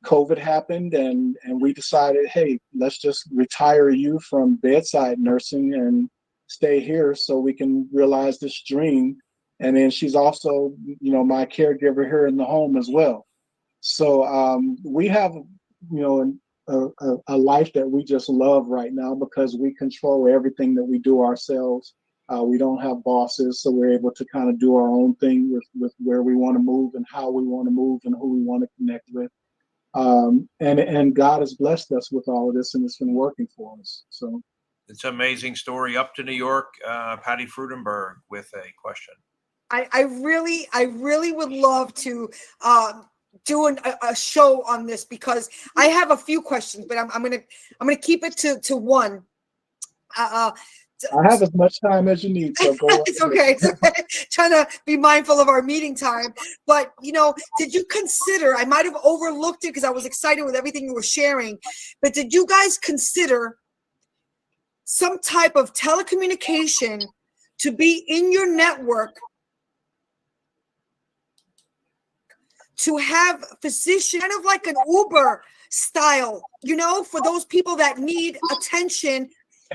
COVID happened, and we decided, hey, let's just retire you from bedside nursing and stay here so we can realize this dream. And then she's also, my caregiver here in the home as well. So we have, a life that we just love right now because we control everything that we do ourselves. We don't have bosses, so we're able to kind of do our own thing with where we want to move and how we want to move and who we want to connect with. And God has blessed us with all of this, and it's been working for us. So it's an amazing story. Up to New York, Patty Frudenberg with a question. I really would love to do a show on this because I have a few questions, but I'm gonna keep it to one. I have as much time as you need, so go ahead. It's okay. Trying to be mindful of our meeting time. But, did you consider, I might have overlooked it because I was excited with everything you were sharing, but did you guys consider some type of telecommunication to be in your network to have physician, kind of like an Uber style, for those people that need attention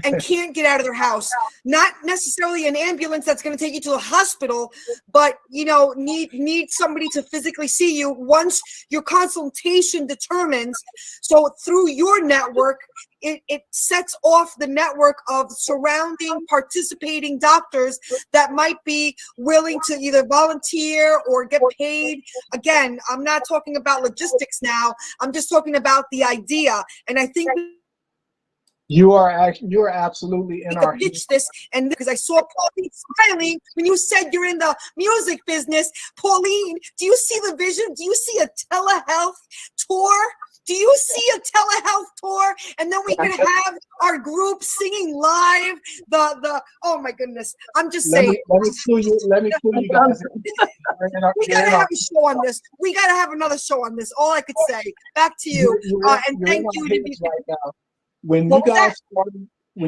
and can't get out of their house? Not necessarily an ambulance that's going to take you to the hospital, but need somebody to physically see you once your consultation determines. So through your network, it sets off the network of surrounding participating doctors that might be willing to either volunteer or get paid. Again, I'm not talking about logistics now. I'm just talking about the idea. And I think you are absolutely in our pitch this, and because I saw Pauline smiling when you said you're in the music business. Pauline, do you see the vision? Do you see a telehealth tour? Do you see a telehealth tour? And then we can have our group singing live. Oh my goodness. I'm just saying. Let me clue you guys. We gotta have a show on this. We gotta have another show on this. All I could say. Back to you. And thank you to be right now. When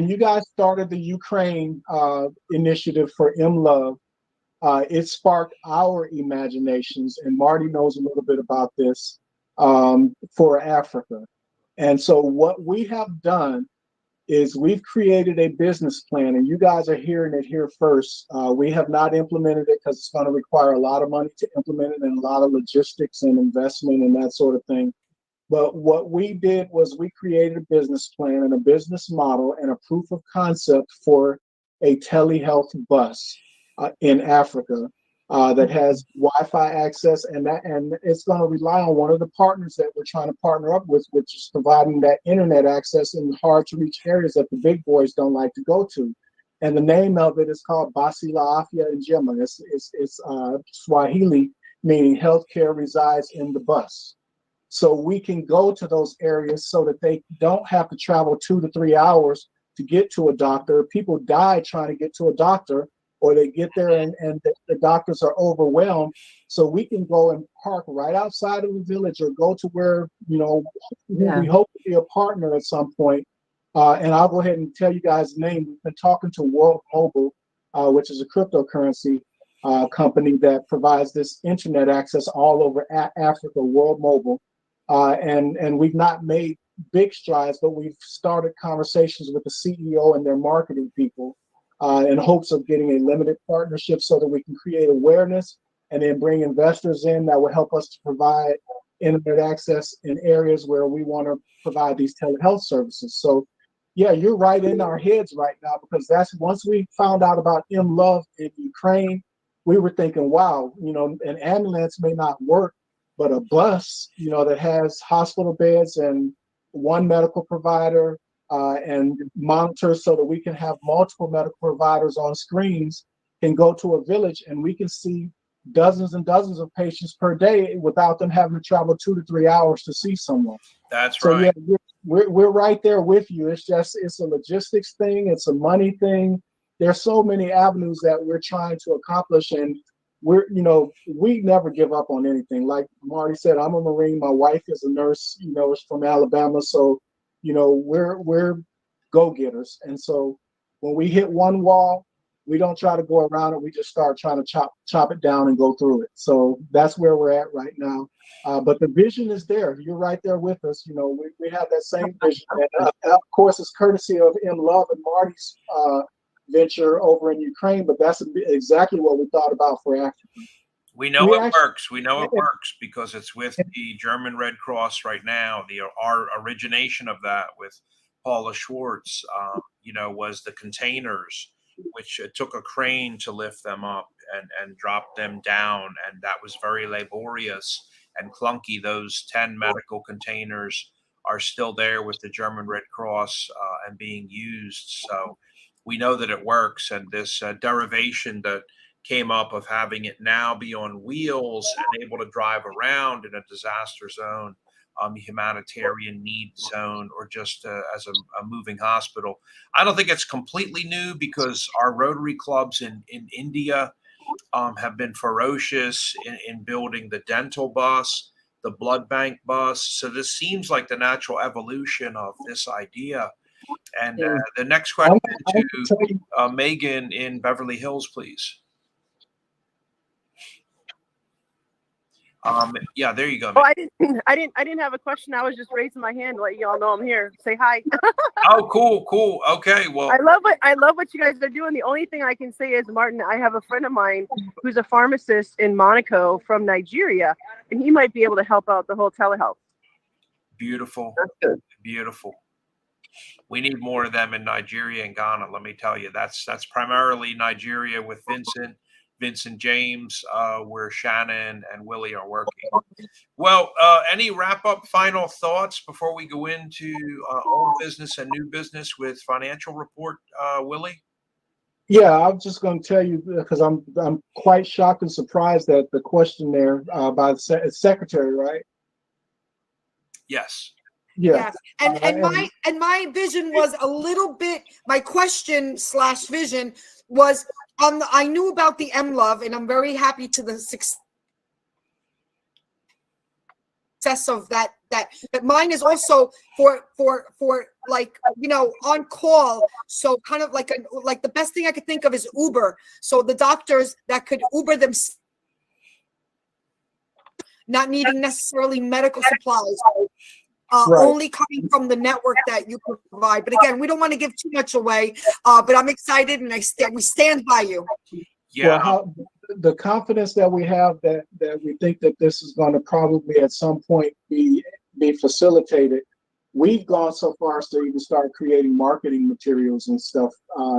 you guys started the Ukraine initiative for MLove, it sparked our imaginations, and Marty knows a little bit about this, for Africa. And so what we have done is we've created a business plan, and you guys are hearing it here first. We have not implemented it because it's going to require a lot of money to implement it and a lot of logistics and investment and that sort of thing. But what we did was we created a business plan and a business model and a proof of concept for a telehealth bus in Africa that has Wi-Fi access, and it's going to rely on one of the partners that we're trying to partner up with, which is providing that internet access in hard to reach areas that the big boys don't like to go to. And the name of it is called Basi la Afya Njema. It's Swahili, meaning healthcare resides in the bus. so we can go to those areas so that they don't have to travel 2 to 3 hours to get to a doctor. People die trying to get to a doctor, or they get there and the doctors are overwhelmed. So we can go and park right outside of the village, or go to where, we hope to be a partner at some point. And I'll go ahead and tell you guys the name. We've been talking to World Mobile, which is a cryptocurrency company that provides this internet access all over Africa, World Mobile. And we've not made big strides, but we've started conversations with the CEO and their marketing people in hopes of getting a limited partnership so that we can create awareness and then bring investors in that will help us to provide internet access in areas where we want to provide these telehealth services. So yeah, you're right in our heads right now, because that's, once we found out about MLove in Ukraine, we were thinking, wow, an ambulance may not work, but a bus, that has hospital beds and one medical provider and monitors so that we can have multiple medical providers on screens, can go to a village and we can see dozens and dozens of patients per day without them having to travel 2 to 3 hours to see someone. That's So right. yeah, we're right there with you. It's a logistics thing. It's a money thing. There's so many avenues that we're trying to accomplish, and we never give up on anything. Like Marty said, I'm a Marine. My wife is a nurse, is from Alabama. So, we're go-getters. And so when we hit one wall, we don't try to go around it. We just start trying to chop it down and go through it. So that's where we're at right now. But the vision is there. You're right there with us. We have that same vision. And of course, it's courtesy of MLove and Marty's venture over in Ukraine, but that's exactly what we thought about for Africa. We know it works. We know it works because it's with the German Red Cross right now. Our origination of that with Paula Schwartz, was the containers, which it took a crane to lift them up and drop them down. And that was very laborious and clunky. Those 10 medical containers are still there with the German Red Cross and being used. So we know that it works. And this derivation that came up of having it now be on wheels and able to drive around in a disaster zone, humanitarian need zone, or just as a moving hospital. I don't think it's completely new, because our Rotary clubs in India have been ferocious in building the dental bus, the blood bank bus. So this seems like the natural evolution of this idea. And the next question to Megan in Beverly Hills, please. Yeah, there you go. Oh, I didn't have a question. I was just raising my hand to let y'all know I'm here. Say hi. Oh, cool. Okay, well, I love what you guys are doing. The only thing I can say is, Martin, I have a friend of mine who's a pharmacist in Monaco from Nigeria, and he might be able to help out the whole telehealth. Beautiful. Beautiful. We need more of them in Nigeria and Ghana. Let me tell you, that's primarily Nigeria with Vincent James, where Shannon and Willie are working. Well, any wrap-up final thoughts before we go into old business and new business with financial report, Willie? Yeah, I'm just going to tell you, because I'm quite shocked and surprised at the question there by the secretary, right? Yes. Yeah. Yes. And my vision was a little bit, my question / vision was, I knew about the MLove, and I'm very happy to the success of that. But mine is also for like, on call. So kind of like the best thing I could think of is Uber. So the doctors that could Uber them, not needing necessarily medical supplies. Only coming from the network that you provide. But again, we don't want to give too much away. But I'm excited, and we stand by you. Yeah. Well, the confidence that we have that we think that this is going to probably at some point be facilitated. We've gone so far as to even start creating marketing materials and stuff.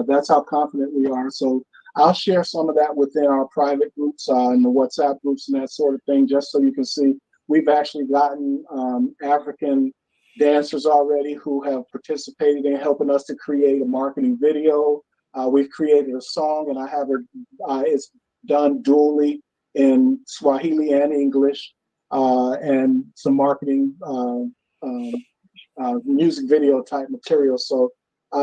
That's how confident we are. So I'll share some of that within our private groups and the WhatsApp groups and that sort of thing, just so you can see. We've actually gotten African dancers already who have participated in helping us to create a marketing video. We've created a song, and I have it's done dually in Swahili and English. and some marketing, music video type material. So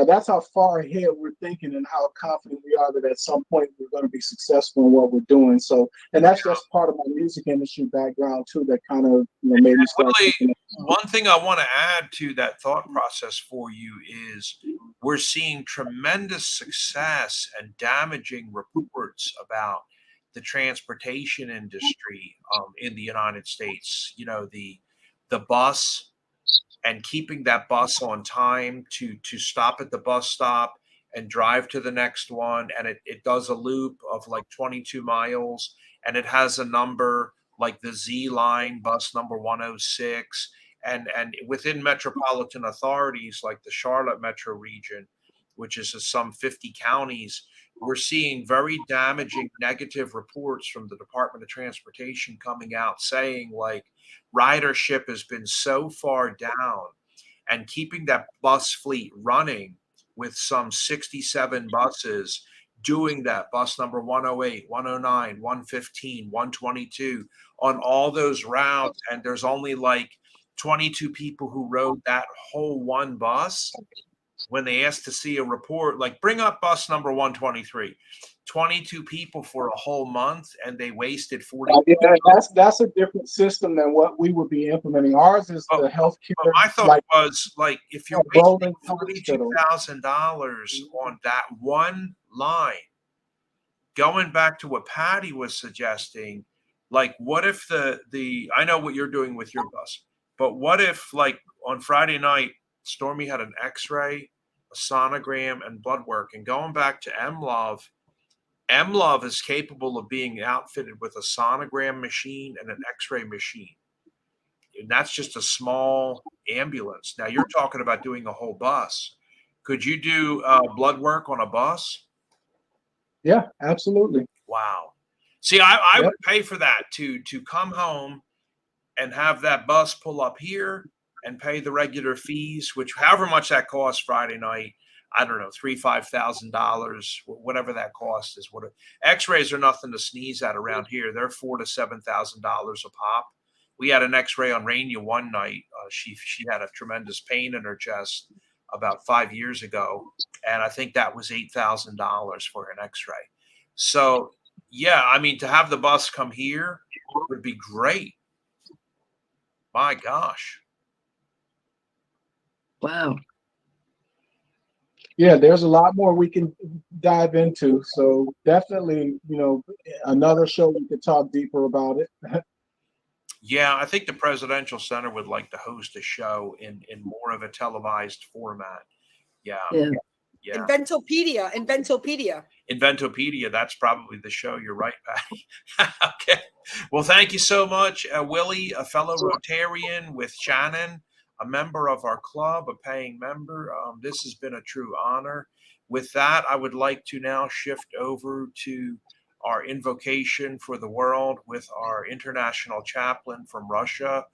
that's how far ahead we're thinking and how confident we are that at some point we're going to be successful in what we're doing. So, and that's just part of my music industry background too, that kind of made me start thinking. One thing I want to add to that thought process for you is we're seeing tremendous success and damaging reports about the transportation industry in the United States. You know, the bus and keeping that bus on time to stop at the bus stop and drive to the next one. And it does a loop of like 22 miles and it has a number like the Z line, bus number 106. And within metropolitan authorities like the Charlotte metro region, which is some 50 counties, we're seeing very damaging negative reports from the Department of Transportation coming out saying like ridership has been so far down, and keeping that bus fleet running with some 67 buses doing that, bus number 108, 109, 115, 122 on all those routes. And there's only like 22 people who rode that whole one bus. When they asked to see a report, like bring up bus number 123, 22 people for a whole month, and they wasted 40. That's a different system than what we would be implementing. Ours is the healthcare. I thought it was like if you're wasting $42,000 on that one line, going back to what Patty was suggesting, like what if the I know what you're doing with your bus, but what if like on Friday night, Stormy had an X-ray, a sonogram, and blood work, and going back to MLove is capable of being outfitted with a sonogram machine and an X-ray machine. And that's just a small ambulance. Now you're talking about doing a whole bus. Could you do blood work on a bus? Yeah, absolutely. Wow. See, I would pay for that to come home and have that bus pull up here and pay the regular fees, which however much that costs Friday night. I don't know, $3,000-$5,000, whatever that cost is. X-rays are nothing to sneeze at around here. They're $4,000 to $7,000 a pop. We had an X-ray on Rainier one night. She had a tremendous pain in her chest about 5 years ago, and I think that was $8,000 for an X-ray. So yeah, I mean, to have the bus come here would be great. My gosh. Wow. Yeah, there's a lot more we can dive into. So definitely, another show we could talk deeper about it. Yeah, I think the Presidential Center would like to host a show in more of a televised format. Yeah. Inventopedia. That's probably the show. You're right, Patty. Okay. Well, thank you so much, Willie, a fellow Rotarian with Shannon, a member of our club, a paying member. This has been a true honor. With that, I would like to now shift over to our invocation for the world with our international chaplain from Russia,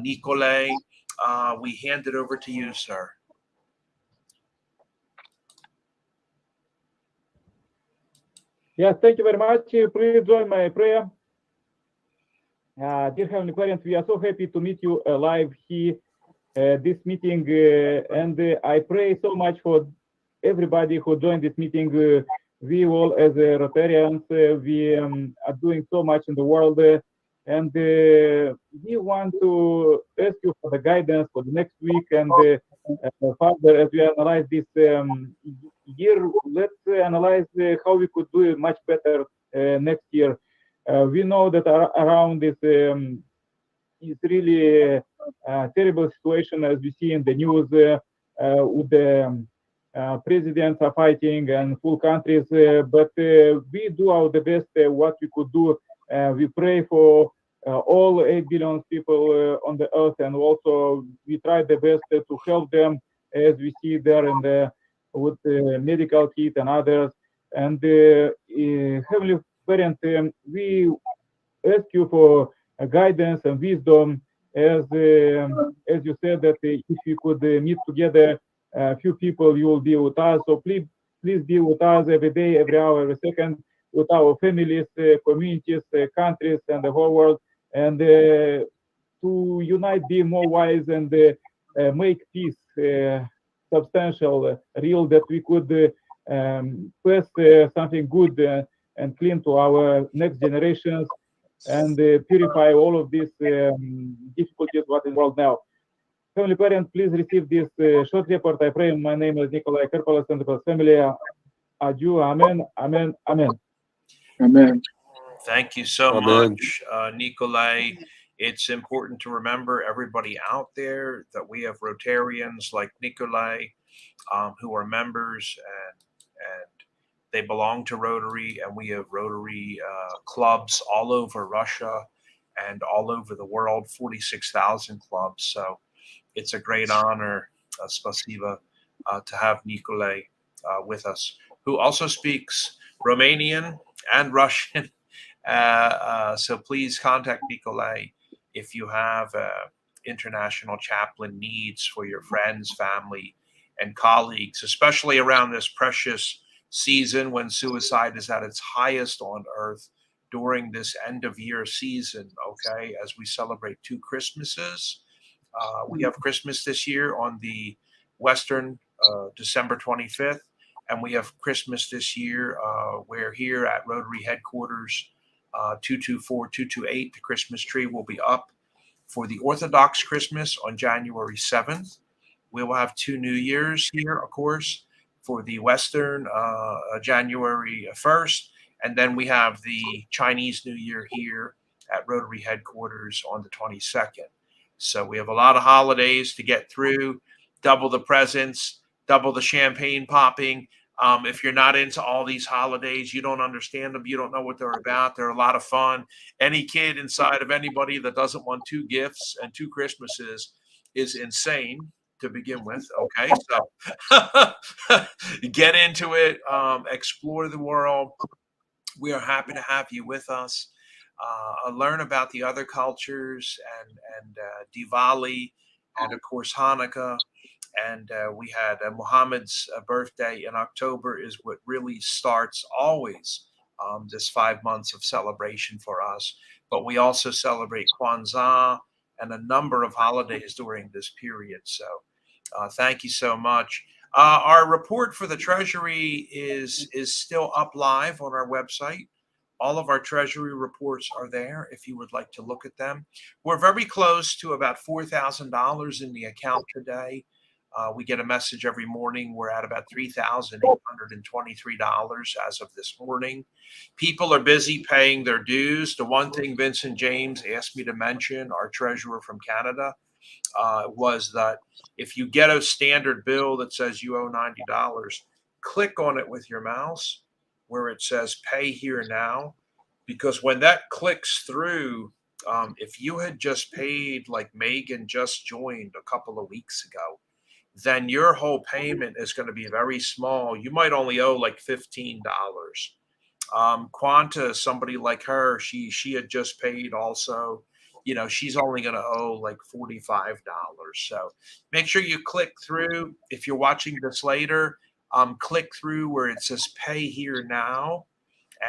Nikolay. We hand it over to you, sir. Yes, thank you very much. Please join my prayer. Dear Heavenly Parents, we are so happy to meet you live here. This meeting, and I pray so much for everybody who joined this meeting. We all, as Rotarians, we are doing so much in the world, and we want to ask you for the guidance for the next week and further as we analyze this year. Let's analyze how we could do it much better next year. We know that around this is really a terrible situation as we see in the news with the presidents are fighting and full countries, but we do our the best what we could do. We pray for all 8 billion people on the earth, and also we try the best to help them as we see there in the with the medical kit and others. And Heavenly Parent, we ask you for guidance and wisdom, as you said that if you could meet together a few people, you will be with us. So please be with us every day, every hour, every second, with our families, communities, countries, and the whole world. and to unite, be more wise, and make peace substantial, real, that we could pass something good and clean to our next generations, and purify all of these difficulties what in the world now. Heavenly Parent, please receive this short report. I pray in my name is Nikolai Karpalas and the family. Adieu. Amen. Amen. Amen. Amen. Thank you so Amen. much, Nikolai. It's important to remember, everybody out there, that we have Rotarians like Nikolai who are members, and they belong to Rotary, and we have Rotary clubs all over Russia and all over the world, 46,000 clubs. So it's a great honor, spasiba, to have Nikolai with us, who also speaks Romanian and Russian. So please contact Nikolai if you have international chaplain needs for your friends, family, and colleagues, especially around this precious season when suicide is at its highest on earth during this end of year season, okay, as we celebrate two Christmases. We have Christmas this year on the Western, December 25th, and we have Christmas this year where here at Rotary headquarters, 224-228, the Christmas tree will be up for the Orthodox Christmas on January 7th. We will have two New Years here, of course, for the Western January 1st. And then we have the Chinese New Year here at Rotary headquarters on the 22nd. So we have a lot of holidays to get through, double the presents, double the champagne popping. If you're not into all these holidays, you don't understand them, you don't know what they're about. They're a lot of fun. Any kid inside of anybody that doesn't want two gifts and two Christmases is insane to begin with. Okay, so get into it, explore the world. We are happy to have you with us. Learn about the other cultures and Diwali, and of course Hanukkah. And we had Muhammad's birthday in October is what really starts always this 5 months of celebration for us. But we also celebrate Kwanzaa and a number of holidays during this period. So thank you so much. Our report for the Treasury is still up live on our website. All of our Treasury reports are there if you would like to look at them. We're very close to about $4,000 in the account today. We get a message every morning. We're at about $3,823 as of this morning. People are busy paying their dues. The one thing Vincent James asked me to mention, our treasurer from Canada, was that if you get a standard bill that says you owe $90, click on it with your mouse where it says pay here now, because when that clicks through, if you had just paid, like Megan just joined a couple of weeks ago, then your whole payment is going to be very small. You might only owe like $15. Quanta, somebody like her, she had just paid also. You know, she's only going to owe like $45. So make sure you click through. If you're watching this later, click through where it says pay here now.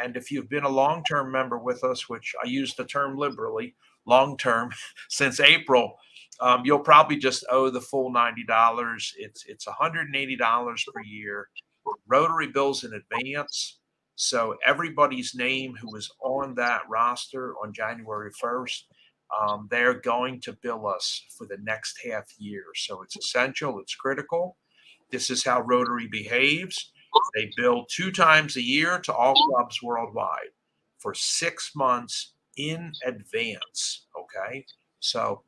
And if you've been a long-term member with us, which I use the term liberally, long-term since April, you'll probably just owe the full $90. It's $180 per year. Rotary bills in advance. So everybody's name who was on that roster on January 1st, they're going to bill us for the next half year. So it's essential. It's critical. This is how Rotary behaves. They bill 2 times a year to all clubs worldwide for 6 months in advance. Okay. So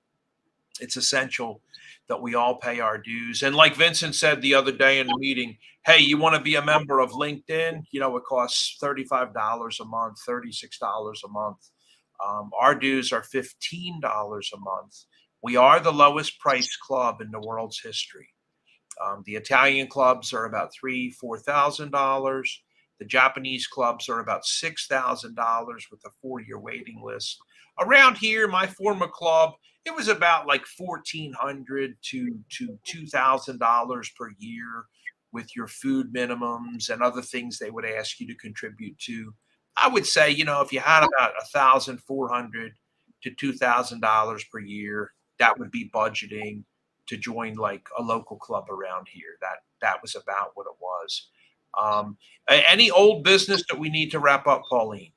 it's essential that we all pay our dues. And like Vincent said the other day in the meeting, hey, you want to be a member of LinkedIn? You know, it costs $35 a month, $36 a month. Our dues are $15 a month. We are the lowest priced club in the world's history. The Italian clubs are about $3,000-$4,000. The Japanese clubs are about $6,000 with a 4-year waiting list. Around here, my former club, it was about like $1,400 to $2,000 per year with your food minimums and other things they would ask you to contribute to. I would say, you know, if you had about $1,400 to $2,000 per year. That would be budgeting to join like a local club around here. That was about what it was. Any old business that we need to wrap up, Pauline?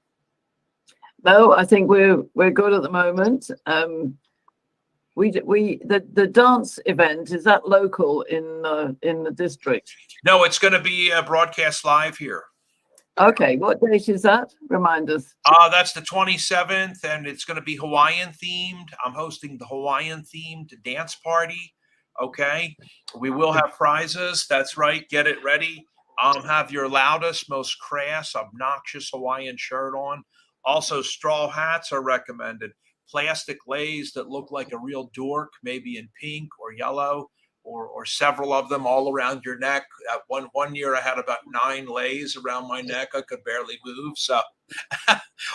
No, I think we're good at the moment. The dance event, is that local in the district? No, it's going to be broadcast live here. Okay, what date is that? Remind us. That's the 27th, and it's going to be Hawaiian themed. I'm hosting the Hawaiian themed dance party. Okay, we will have prizes. That's right. Get it ready. Have your loudest, most crass, obnoxious Hawaiian shirt on. Also, straw hats are recommended. Plastic leis that look like a real dork, maybe in pink or yellow, or several of them all around your neck. One year I had about 9 leis around my neck. I could barely move. So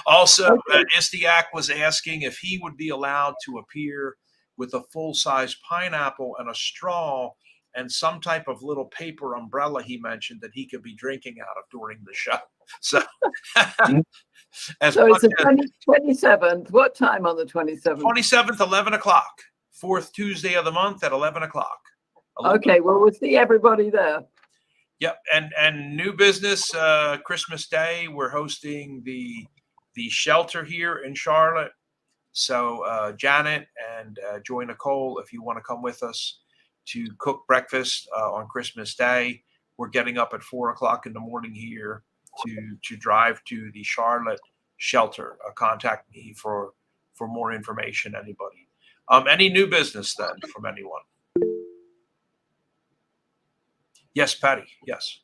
also, Istiak was asking if he would be allowed to appear with a full-size pineapple and a straw and some type of little paper umbrella he mentioned that he could be drinking out of during the show. So, so it's the 27th. What time on the 27th? 27th, 11 o'clock. 4th Tuesday of the month at 11 o'clock. Okay, well, we'll see everybody there. Yep, and new business, Christmas Day, we're hosting the shelter here in Charlotte. So Janet and Joy Nicole, if you want to come with us to cook breakfast on Christmas Day, we're getting up at 4 o'clock in the morning here to drive to the Charlotte shelter. Contact me for more information, anybody. Any new business then from anyone? Yes, Patty, yes.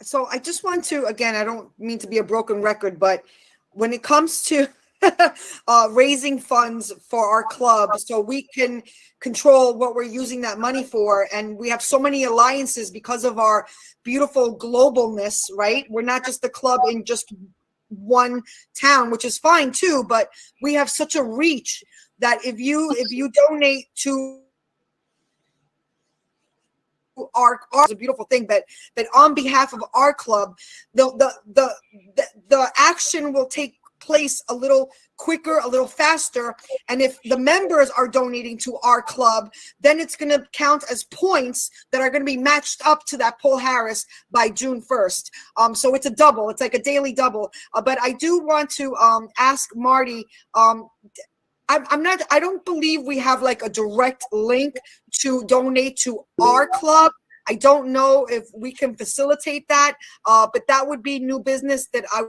So I just want to, again, I don't mean to be a broken record, but when it comes to raising funds for our club so we can control what we're using that money for, and we have so many alliances because of our beautiful globalness, right? We're not just a club in just one town, which is fine too, but we have such a reach that if you donate to our is a beautiful thing, but on behalf of our club, the action will take place a little quicker, a little faster. And if the members are donating to our club, then it's going to count as points that are going to be matched up to that Paul Harris by June 1st. So it's a double. It's like a daily double. But I do want to ask Marty, I don't believe we have like a direct link to donate to our club. I don't know if we can facilitate that, but that would be new business that I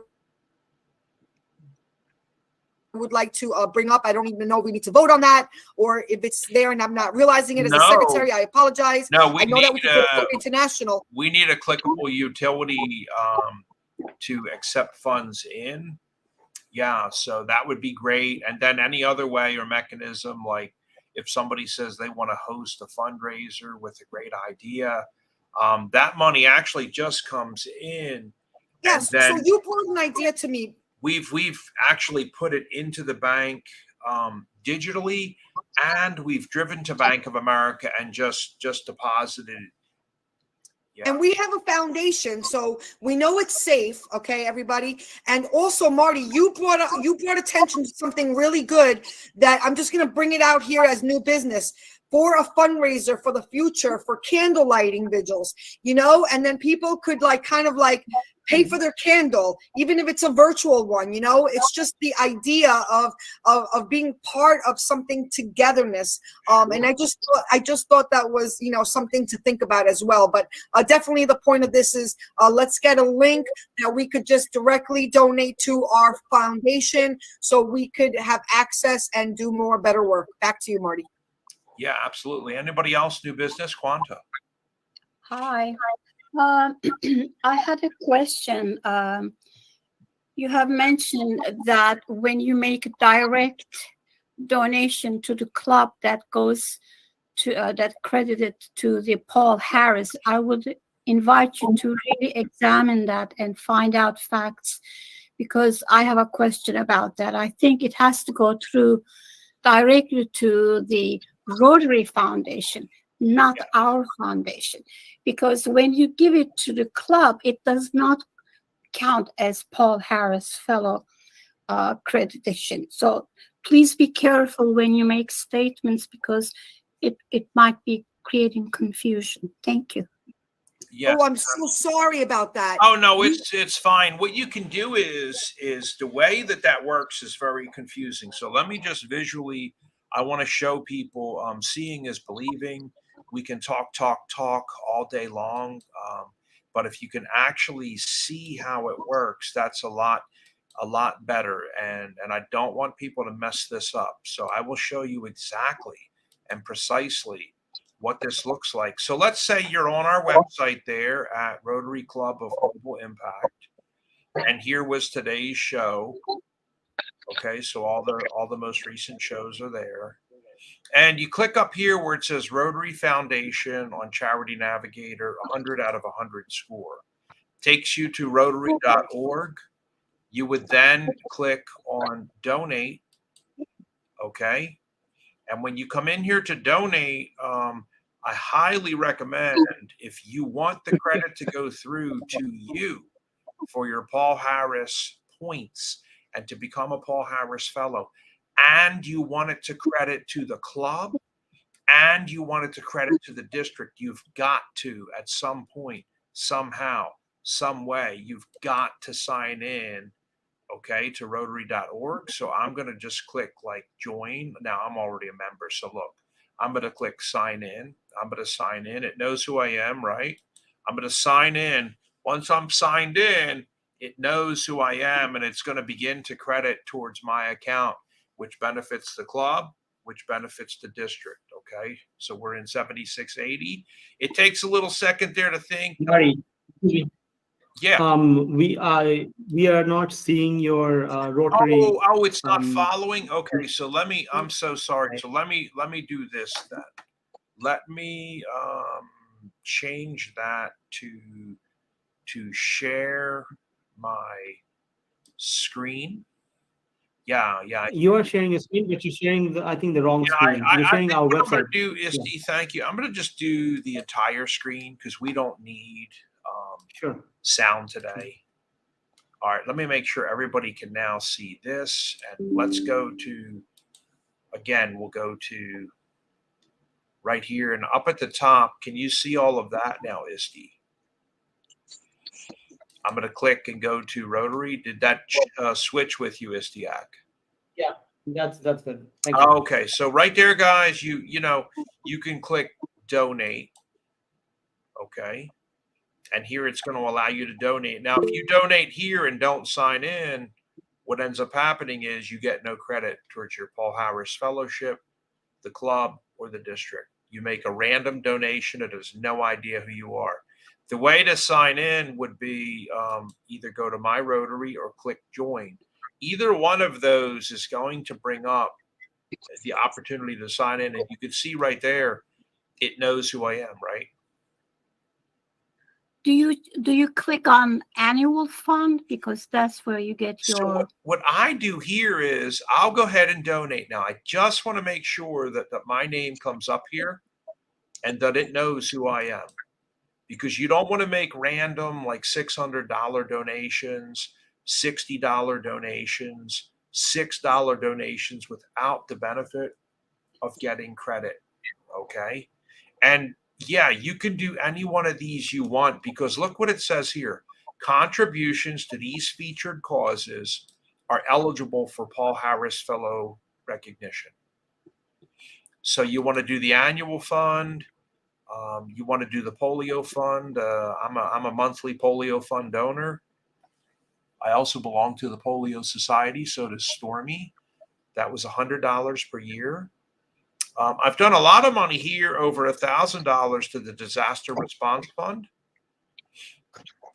would like to bring up. I don't even know if we need to vote on that or if it's there and I'm not realizing it as a secretary. I apologize. No, I know that we can go international. We need a clickable utility to accept funds in. Yeah, so that would be great. And then any other way or mechanism, like if somebody says they want to host a fundraiser with a great idea, that money actually just comes in. Yes, so you brought an idea to me. We've actually put it into the bank digitally, and we've driven to Bank of America and just deposited it. Yeah. And we have a foundation, so we know it's safe, okay, everybody. And also, Marty, you brought attention to something really good that I'm just going to bring it out here as new business for a fundraiser for the future for candle lighting vigils, you know, and then people could like kind of like pay for their candle, even if it's a virtual one, you know. It's just the idea of being part of something togetherness. And I just thought that was, you know, something to think about as well. But definitely the point of this is let's get a link that we could just directly donate to our foundation so we could have access and do more better work. Back to you, Marty. Yeah, absolutely. Anybody else new business? Quanta. Hi. I had a question. You have mentioned that when you make a direct donation to the club that goes to that credited to the Paul Harris, I would invite you to really examine that and find out facts, because I have a question about that. I think it has to go through directly to the Rotary Foundation, not our foundation, because when you give it to the club, it does not count as Paul Harris Fellow accreditation. So please be careful when you make statements because it might be creating confusion. Thank you. Yes. Oh, I'm so sorry about that. Oh no, it's fine. What you can do is the way that works is very confusing. So let me just visually. I want to show people. Seeing is believing. We can talk all day long, but if you can actually see how it works, that's a lot better. And I don't want people to mess this up. So I will show you exactly and precisely what this looks like. So let's say you're on our website there at Rotary Club of Global Impact, and here was today's show. Okay, so all the most recent shows are there. And you click up here where it says Rotary Foundation on Charity Navigator, 100 out of 100 score. Takes you to rotary.org. You would then click on donate. Okay. And when you come in here to donate, I highly recommend, if you want the credit to go through to you for your Paul Harris points and to become a Paul Harris Fellow, and you want it to credit to the club, and you want it to credit to the district, you've got to, at some point, somehow, some way, you've got to sign in, okay, to rotary.org. So I'm going to just click like join. Now I'm already a member. So look, I'm going to click sign in. I'm going to sign in. It knows who I am, right? I'm going to sign in. Once I'm signed in, it knows who I am, and it's going to begin to credit towards my account, which benefits the club, which benefits the district. Okay. So we're in 7680. It takes a little second there to think. Sorry. Yeah. We are not seeing your Rotary. Oh, it's not following. Okay, so I'm so sorry. So let me do this then. Let me change that to share my screen. Yeah. You are sharing a screen, but you're sharing I think the wrong screen. You're sharing our website. I'm gonna do is thank you. I'm gonna just do the entire screen because we don't need sound today. All right, let me make sure everybody can now see this. And let's go to, again, we'll go to right here and up at the top. Can you see all of that now, Isti? I'm going to click and go to Rotary. Did that switch with you, Istiak? Yeah, that's good. Thank you. Okay, so right there, guys, you can click donate. Okay. And here it's going to allow you to donate. Now, if you donate here and don't sign in, what ends up happening is you get no credit towards your Paul Harris Fellowship, the club, or the district. You make a random donation. It has no idea who you are. The way to sign in would be either go to My Rotary or click join. Either one of those is going to bring up the opportunity to sign in. And you can see right there, it knows who I am, right? Do you click on annual fund because that's where you get your? So what I do here is I'll go ahead and donate. Now I just want to make sure that my name comes up here and that it knows who I am, because you don't want to make random like $600 donations, $60 donations, $6 donations without the benefit of getting credit. Okay. And yeah, you can do any one of these you want, because look what it says here. Contributions to these featured causes are eligible for Paul Harris Fellow recognition. So you want to do the annual fund. You want to do the polio fund. I'm a monthly polio fund donor. I also belong to the Polio Society. So does Stormy. That was $100 per year. I've done a lot of money here, over $1,000 to the Disaster Response Fund.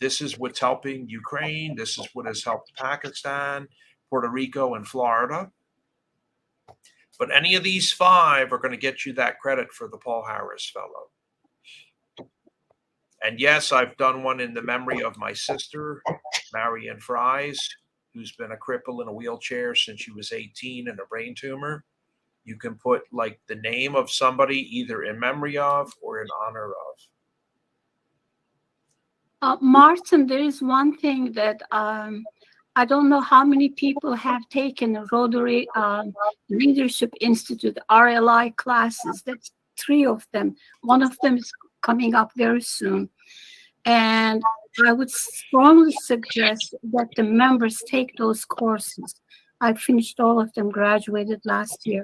This is what's helping Ukraine. This is what has helped Pakistan, Puerto Rico, and Florida. But any of these 5 are going to get you that credit for the Paul Harris Fellow. And yes, I've done one in the memory of my sister, Marianne Fries, who's been a cripple in a wheelchair since she was 18 and a brain tumor. You can put like the name of somebody either in memory of or in honor of. Martin, there is one thing that I don't know how many people have taken a Rotary Leadership Institute RLI classes. That's 3 of them. One of them is coming up very soon. And I would strongly suggest that the members take those courses. I finished all of them, graduated last year.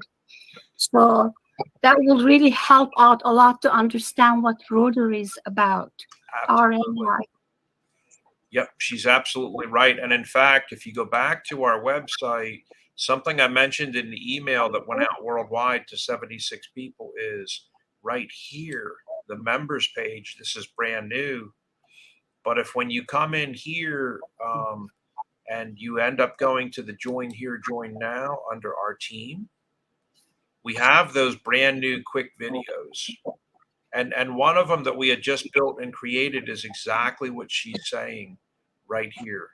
So that will really help out a lot to understand what Rotary is about. Absolutely. RLI. Yep, she's absolutely right. And in fact, if you go back to our website, something I mentioned in the email that went out worldwide to 76 people is right here, the members page. This is brand new. But if when you come in here and you end up going to the join here, join now under our team, we have those brand new quick videos. And one of them that we had just built and created is exactly what she's saying right here.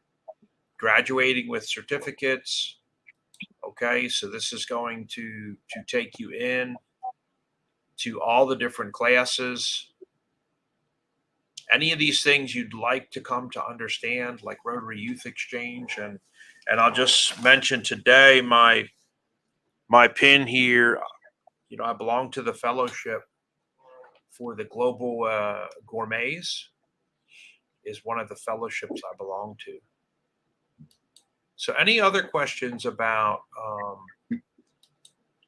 Graduating with certificates. Okay, so this is going to take you in to all the different classes. Any of these things you'd like to come to understand, like Rotary Youth Exchange. And I'll just mention today my pin here, you know, I belong to the fellowship for the Global Gourmets, is one of the fellowships I belong to. So any other questions about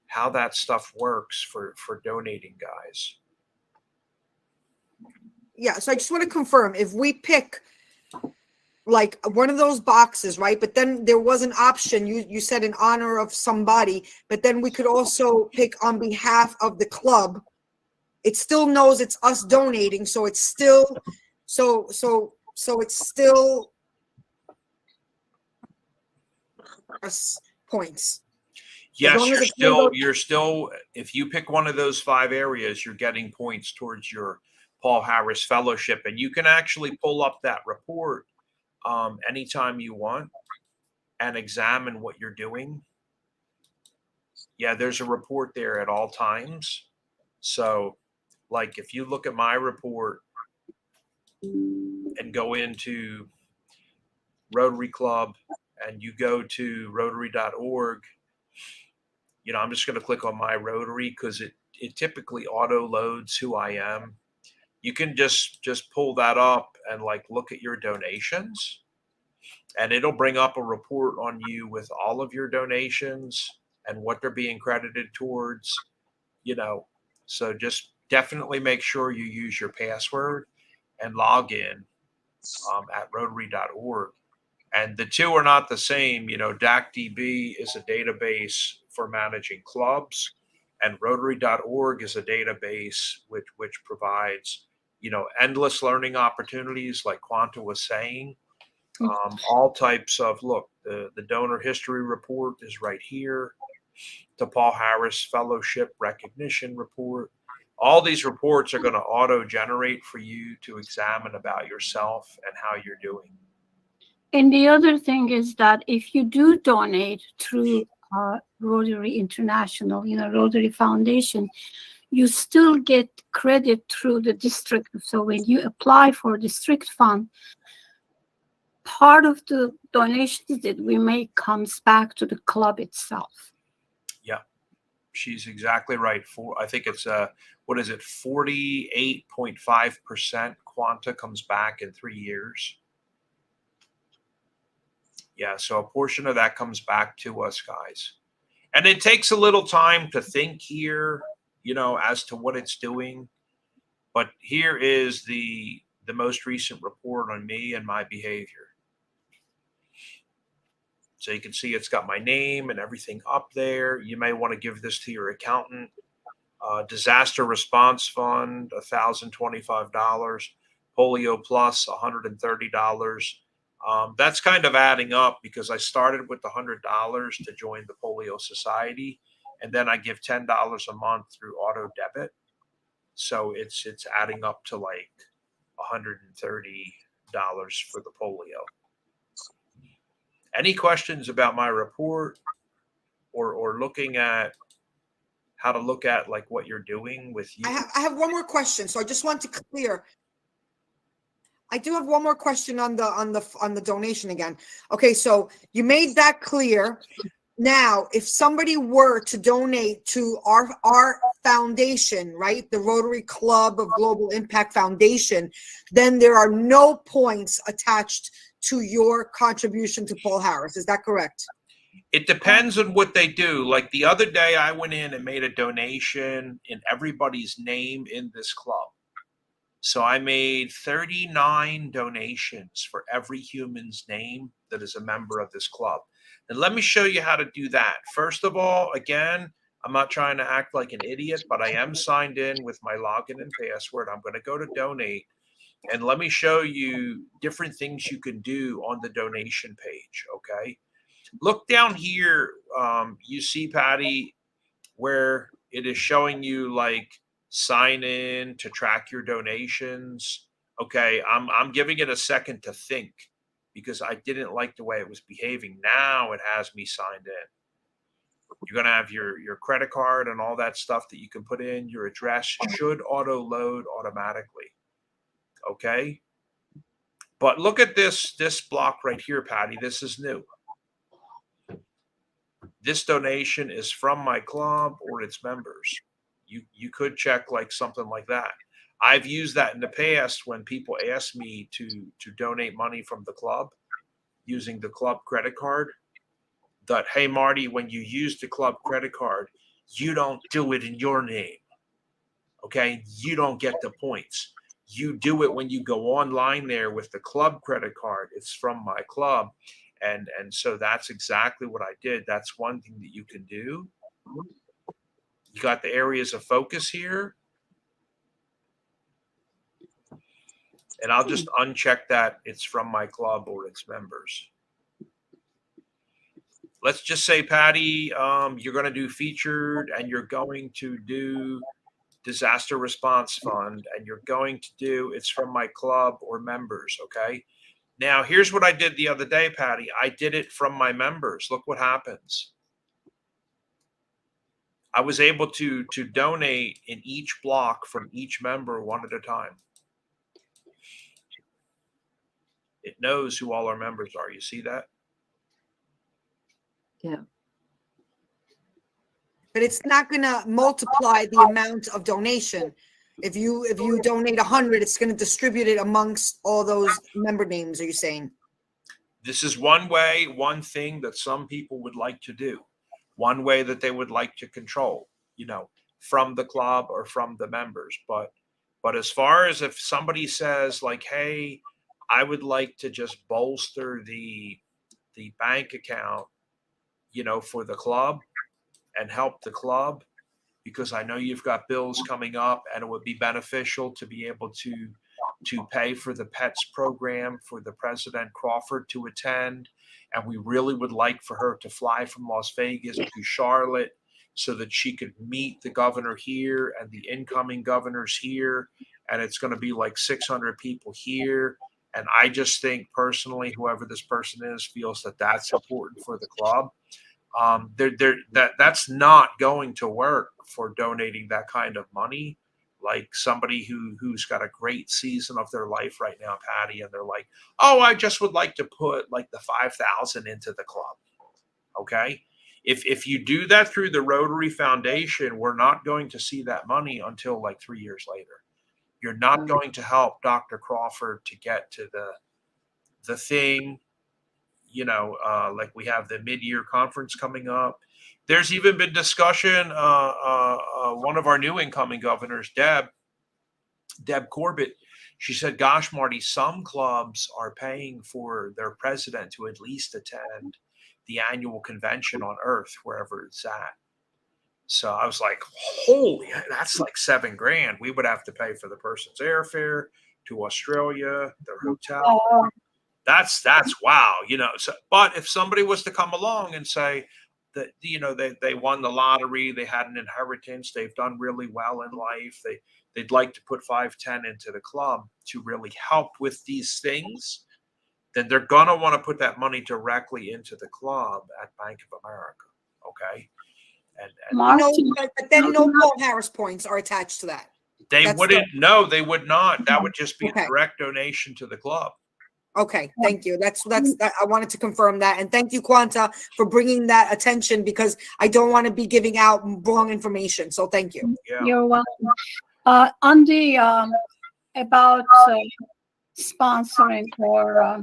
how that stuff works for donating, guys? Yeah, so I just want to confirm, if we pick like one of those boxes, right? But then there was an option, you said in honor of somebody, but then we could also pick on behalf of the club. It still knows it's us donating, so it's still so it's still us points. Yes, you're still, if you pick one of those 5 areas, you're getting points towards your Paul Harris Fellowship. And you can actually pull up that report anytime you want and examine what you're doing. Yeah, there's a report there at all times. So like if you look at my report and go into Rotary Club and you go to rotary.org, you know, I'm just going to click on my Rotary because it typically auto loads who I am. You can just pull that up and like look at your donations, and it'll bring up a report on you with all of your donations and what they're being credited towards, you know. So just definitely make sure you use your password and log in at rotary.org. And the two are not the same. You know, DACDB is a database for managing clubs, and rotary.org is a database which provides, you know, endless learning opportunities, like Quanta was saying. All types of, look, the donor history report is right here. The Paul Harris Fellowship Recognition Report. All these reports are going to auto-generate for you to examine about yourself and how you're doing. And the other thing is that if you do donate through Rotary International, you know, Rotary Foundation, you still get credit through the district. So when you apply for district fund, part of the donations that we make comes back to the club itself. Yeah, she's exactly right. I think it's what is it, 48.5% Quanta comes back in 3 years. Yeah, so a portion of that comes back to us, guys. And it takes a little time to think here, you know, as to what it's doing. But here is the most recent report on me and my behavior. So you can see it's got my name and everything up there. You may want to give this to your accountant. Disaster Response Fund, $1,025. Polio Plus, $130. That's kind of adding up because I started with the $100 to join the Polio Society, and then I give $10 a month through auto debit. So it's adding up to like $130 for the polio. Any questions about my report or looking at how to look at like what you're doing with you? I have one more question. So I just want to clear. I do have one more question on the donation again. Okay, so you made that clear. Now, if somebody were to donate to our foundation, right, the Rotary Club of Global Impact Foundation, then there are no points attached to your contribution to Paul Harris. Is that correct? It depends on what they do. Like the other day, I went in and made a donation in everybody's name in this club. So I made 39 donations for every human's name that is a member of this club. And let me show you how to do that. First of all, again, I'm not trying to act like an idiot, but I am signed in with my login and password. I'm going to go to donate. And let me show you different things you can do on the donation page, okay? Look down here. You see, Patty, where it is showing you like sign in to track your donations. Okay, I'm giving it a second to think because I didn't like the way it was behaving. Now it has me signed in. You're gonna have your credit card and all that stuff that you can put in. Your address should auto load automatically. Okay, but look at this block right here, Patty. This is new. This donation is from my club or its members. You could check like something like that. I've used that in the past when people ask me to donate money from the club using the club credit card. That, hey, Marty, when you use the club credit card, you don't do it in your name. Okay, you don't get the points. You do it when you go online there with the club credit card. It's from my club. And so that's exactly what I did. That's one thing that you can do. You got the areas of focus here. And I'll just uncheck that it's from my club or its members. Let's just say, Patty, you're going to do featured and you're going to do disaster response fund and you're going to do it's from my club or members, okay? Now, here's what I did the other day, Patty. I did it from my members. Look what happens. I was able to donate in each block from each member one at a time. It knows who all our members are. You see that? Yeah. But it's not going to multiply the amount of donation. If you donate 100, it's going to distribute it amongst all those member names. Are you saying? This is one way, one thing that some people would like to do. One way that they would like to control, from the club or from the members. But as far as if somebody says like, hey, I would like to just bolster the bank account, for the club and help the club, because I know you've got bills coming up and it would be beneficial to be able to pay for the pets program for the President Crawford to attend. And we really would like for her to fly from Las Vegas to Charlotte so that she could meet the governor here and the incoming governors here. And it's going to be like 600 people here. And I just think personally, whoever this person is feels that that's important for the club. That's not going to work for donating that kind of money. Like somebody who's got a great season of their life right now, Patty, and they're like, oh, I just would like to put like the 5,000 into the club. Okay. If you do that through the Rotary Foundation, we're not going to see that money until like 3 years later. You're not going to help Dr. Crawford to get to the thing, like we have the mid-year conference coming up. There's even been discussion, one of our new incoming governors, Deb Corbett, she said, gosh, Marty, some clubs are paying for their president to at least attend the annual convention on Earth, wherever it's at. So I was like, holy, that's like $7,000. We would have to pay for the person's airfare to Australia, their hotel. That's wow, So, but if somebody was to come along and say that, they won the lottery, they had an inheritance, they've done really well in life, they'd like to put 510 into the club to really help with these things, then they're gonna want to put that money directly into the club at Bank of America. Okay. But then no Paul Harris points are attached to that. They That's wouldn't. No, they would not. That would just be Okay. a direct donation to the club. Okay, thank you. I wanted to confirm that, and thank you, Quanta, for bringing that attention, because I don't want to be giving out wrong information. So thank you. Yeah. You're welcome. On the about sponsoring, or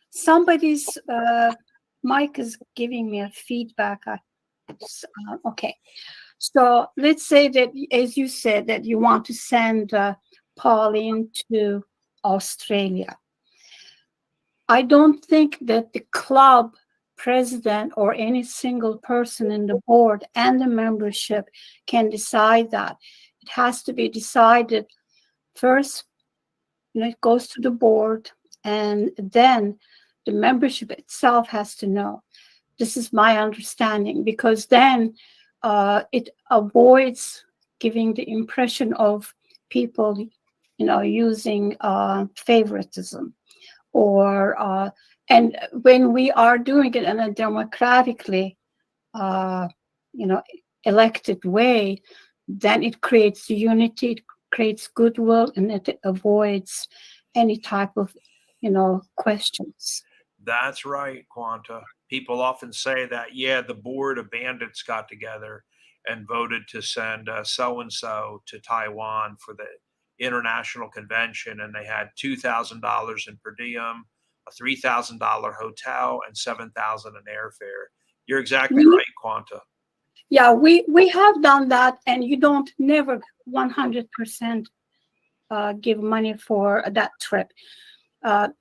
somebody's mic is giving me a feedback. Okay, so let's say that, as you said, that you want to send Pauline to Australia. I don't think that the club president or any single person in the board and the membership can decide that. It has to be decided first, it goes to the board, and then the membership itself has to know. This is my understanding, because then it avoids giving the impression of people, using favoritism. Or and when we are doing it in a democratically elected way, then it creates unity, it creates goodwill, and it avoids any type of questions. That's right, Quanta. People often say that, yeah, the board of bandits got together and voted to send so-and-so to Taiwan for the international convention, and they had $2,000 in per diem, a $3,000 hotel, and $7,000 in airfare. You're exactly right, Quanta. Yeah, we have done that, and you don't never 100% give money for that trip.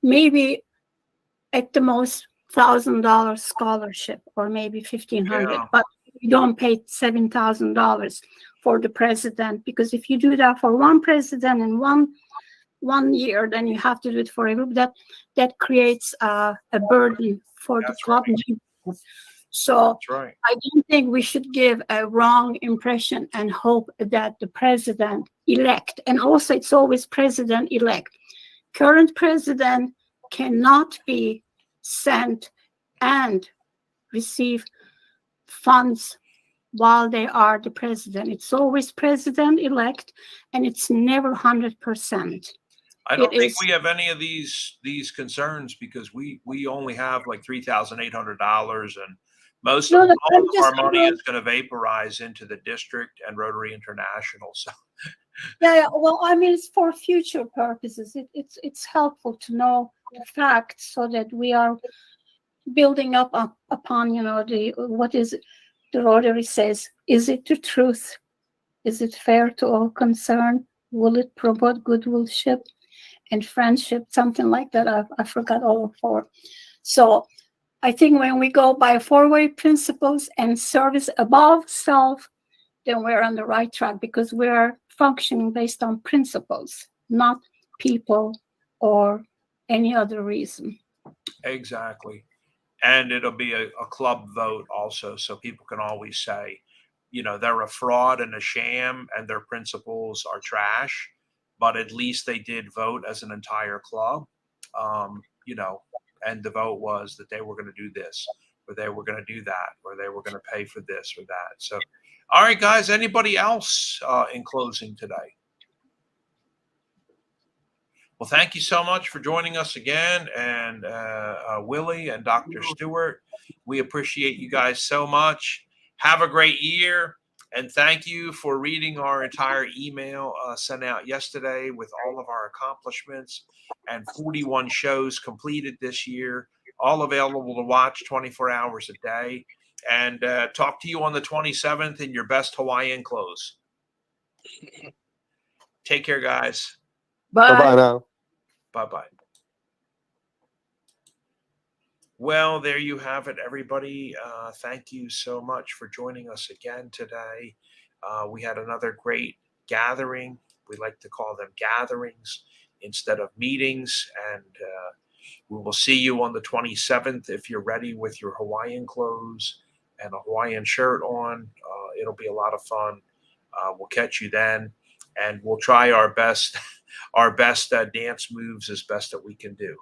Maybe at the most $1,000 scholarship, or maybe $1,500, but you don't pay $7,000 for the president, because if you do that for one president in one year, then you have to do it for a group. That creates a burden for the club. Right. So right. I don't think we should give a wrong impression and hope that the president-elect, and also it's always president-elect, current president cannot be sent and receive funds while they are the president. It's always president-elect, and it's never 100%. I don't think we have any of these concerns, because we only have like $3,800, and most of our money is going to vaporize into the district and Rotary International. So yeah, well, I mean, it's for future purposes. It's helpful to know the facts, so that we are building up upon what is it? The Rotary says, is it the truth? Is it fair to all concerned? Will it promote goodwillship and friendship? Something like that. I forgot all of four. So I think when we go by four-way principles and service above self, then we're on the right track, because we're functioning based on principles, not people or any other reason. Exactly. And it'll be a club vote also, so people can always say, they're a fraud and a sham and their principles are trash, but at least they did vote as an entire club, and the vote was that they were going to do this, or they were going to do that, or they were going to pay for this or that. So, all right, guys, anybody else in closing today? Well, thank you so much for joining us again, and Willie and Dr. Stewart. We appreciate you guys so much. Have a great year, and thank you for reading our entire email sent out yesterday with all of our accomplishments and 41 shows completed this year, all available to watch 24 hours a day. And talk to you on the 27th in your best Hawaiian clothes. Take care, guys. Bye. Bye-bye now. Bye-bye. Well, there you have it, everybody. Thank you so much for joining us again today. We had another great gathering. We like to call them gatherings instead of meetings. And we will see you on the 27th. If you're ready with your Hawaiian clothes and a Hawaiian shirt on, it'll be a lot of fun. We'll catch you then, and we'll try our best dance moves as best that we can do.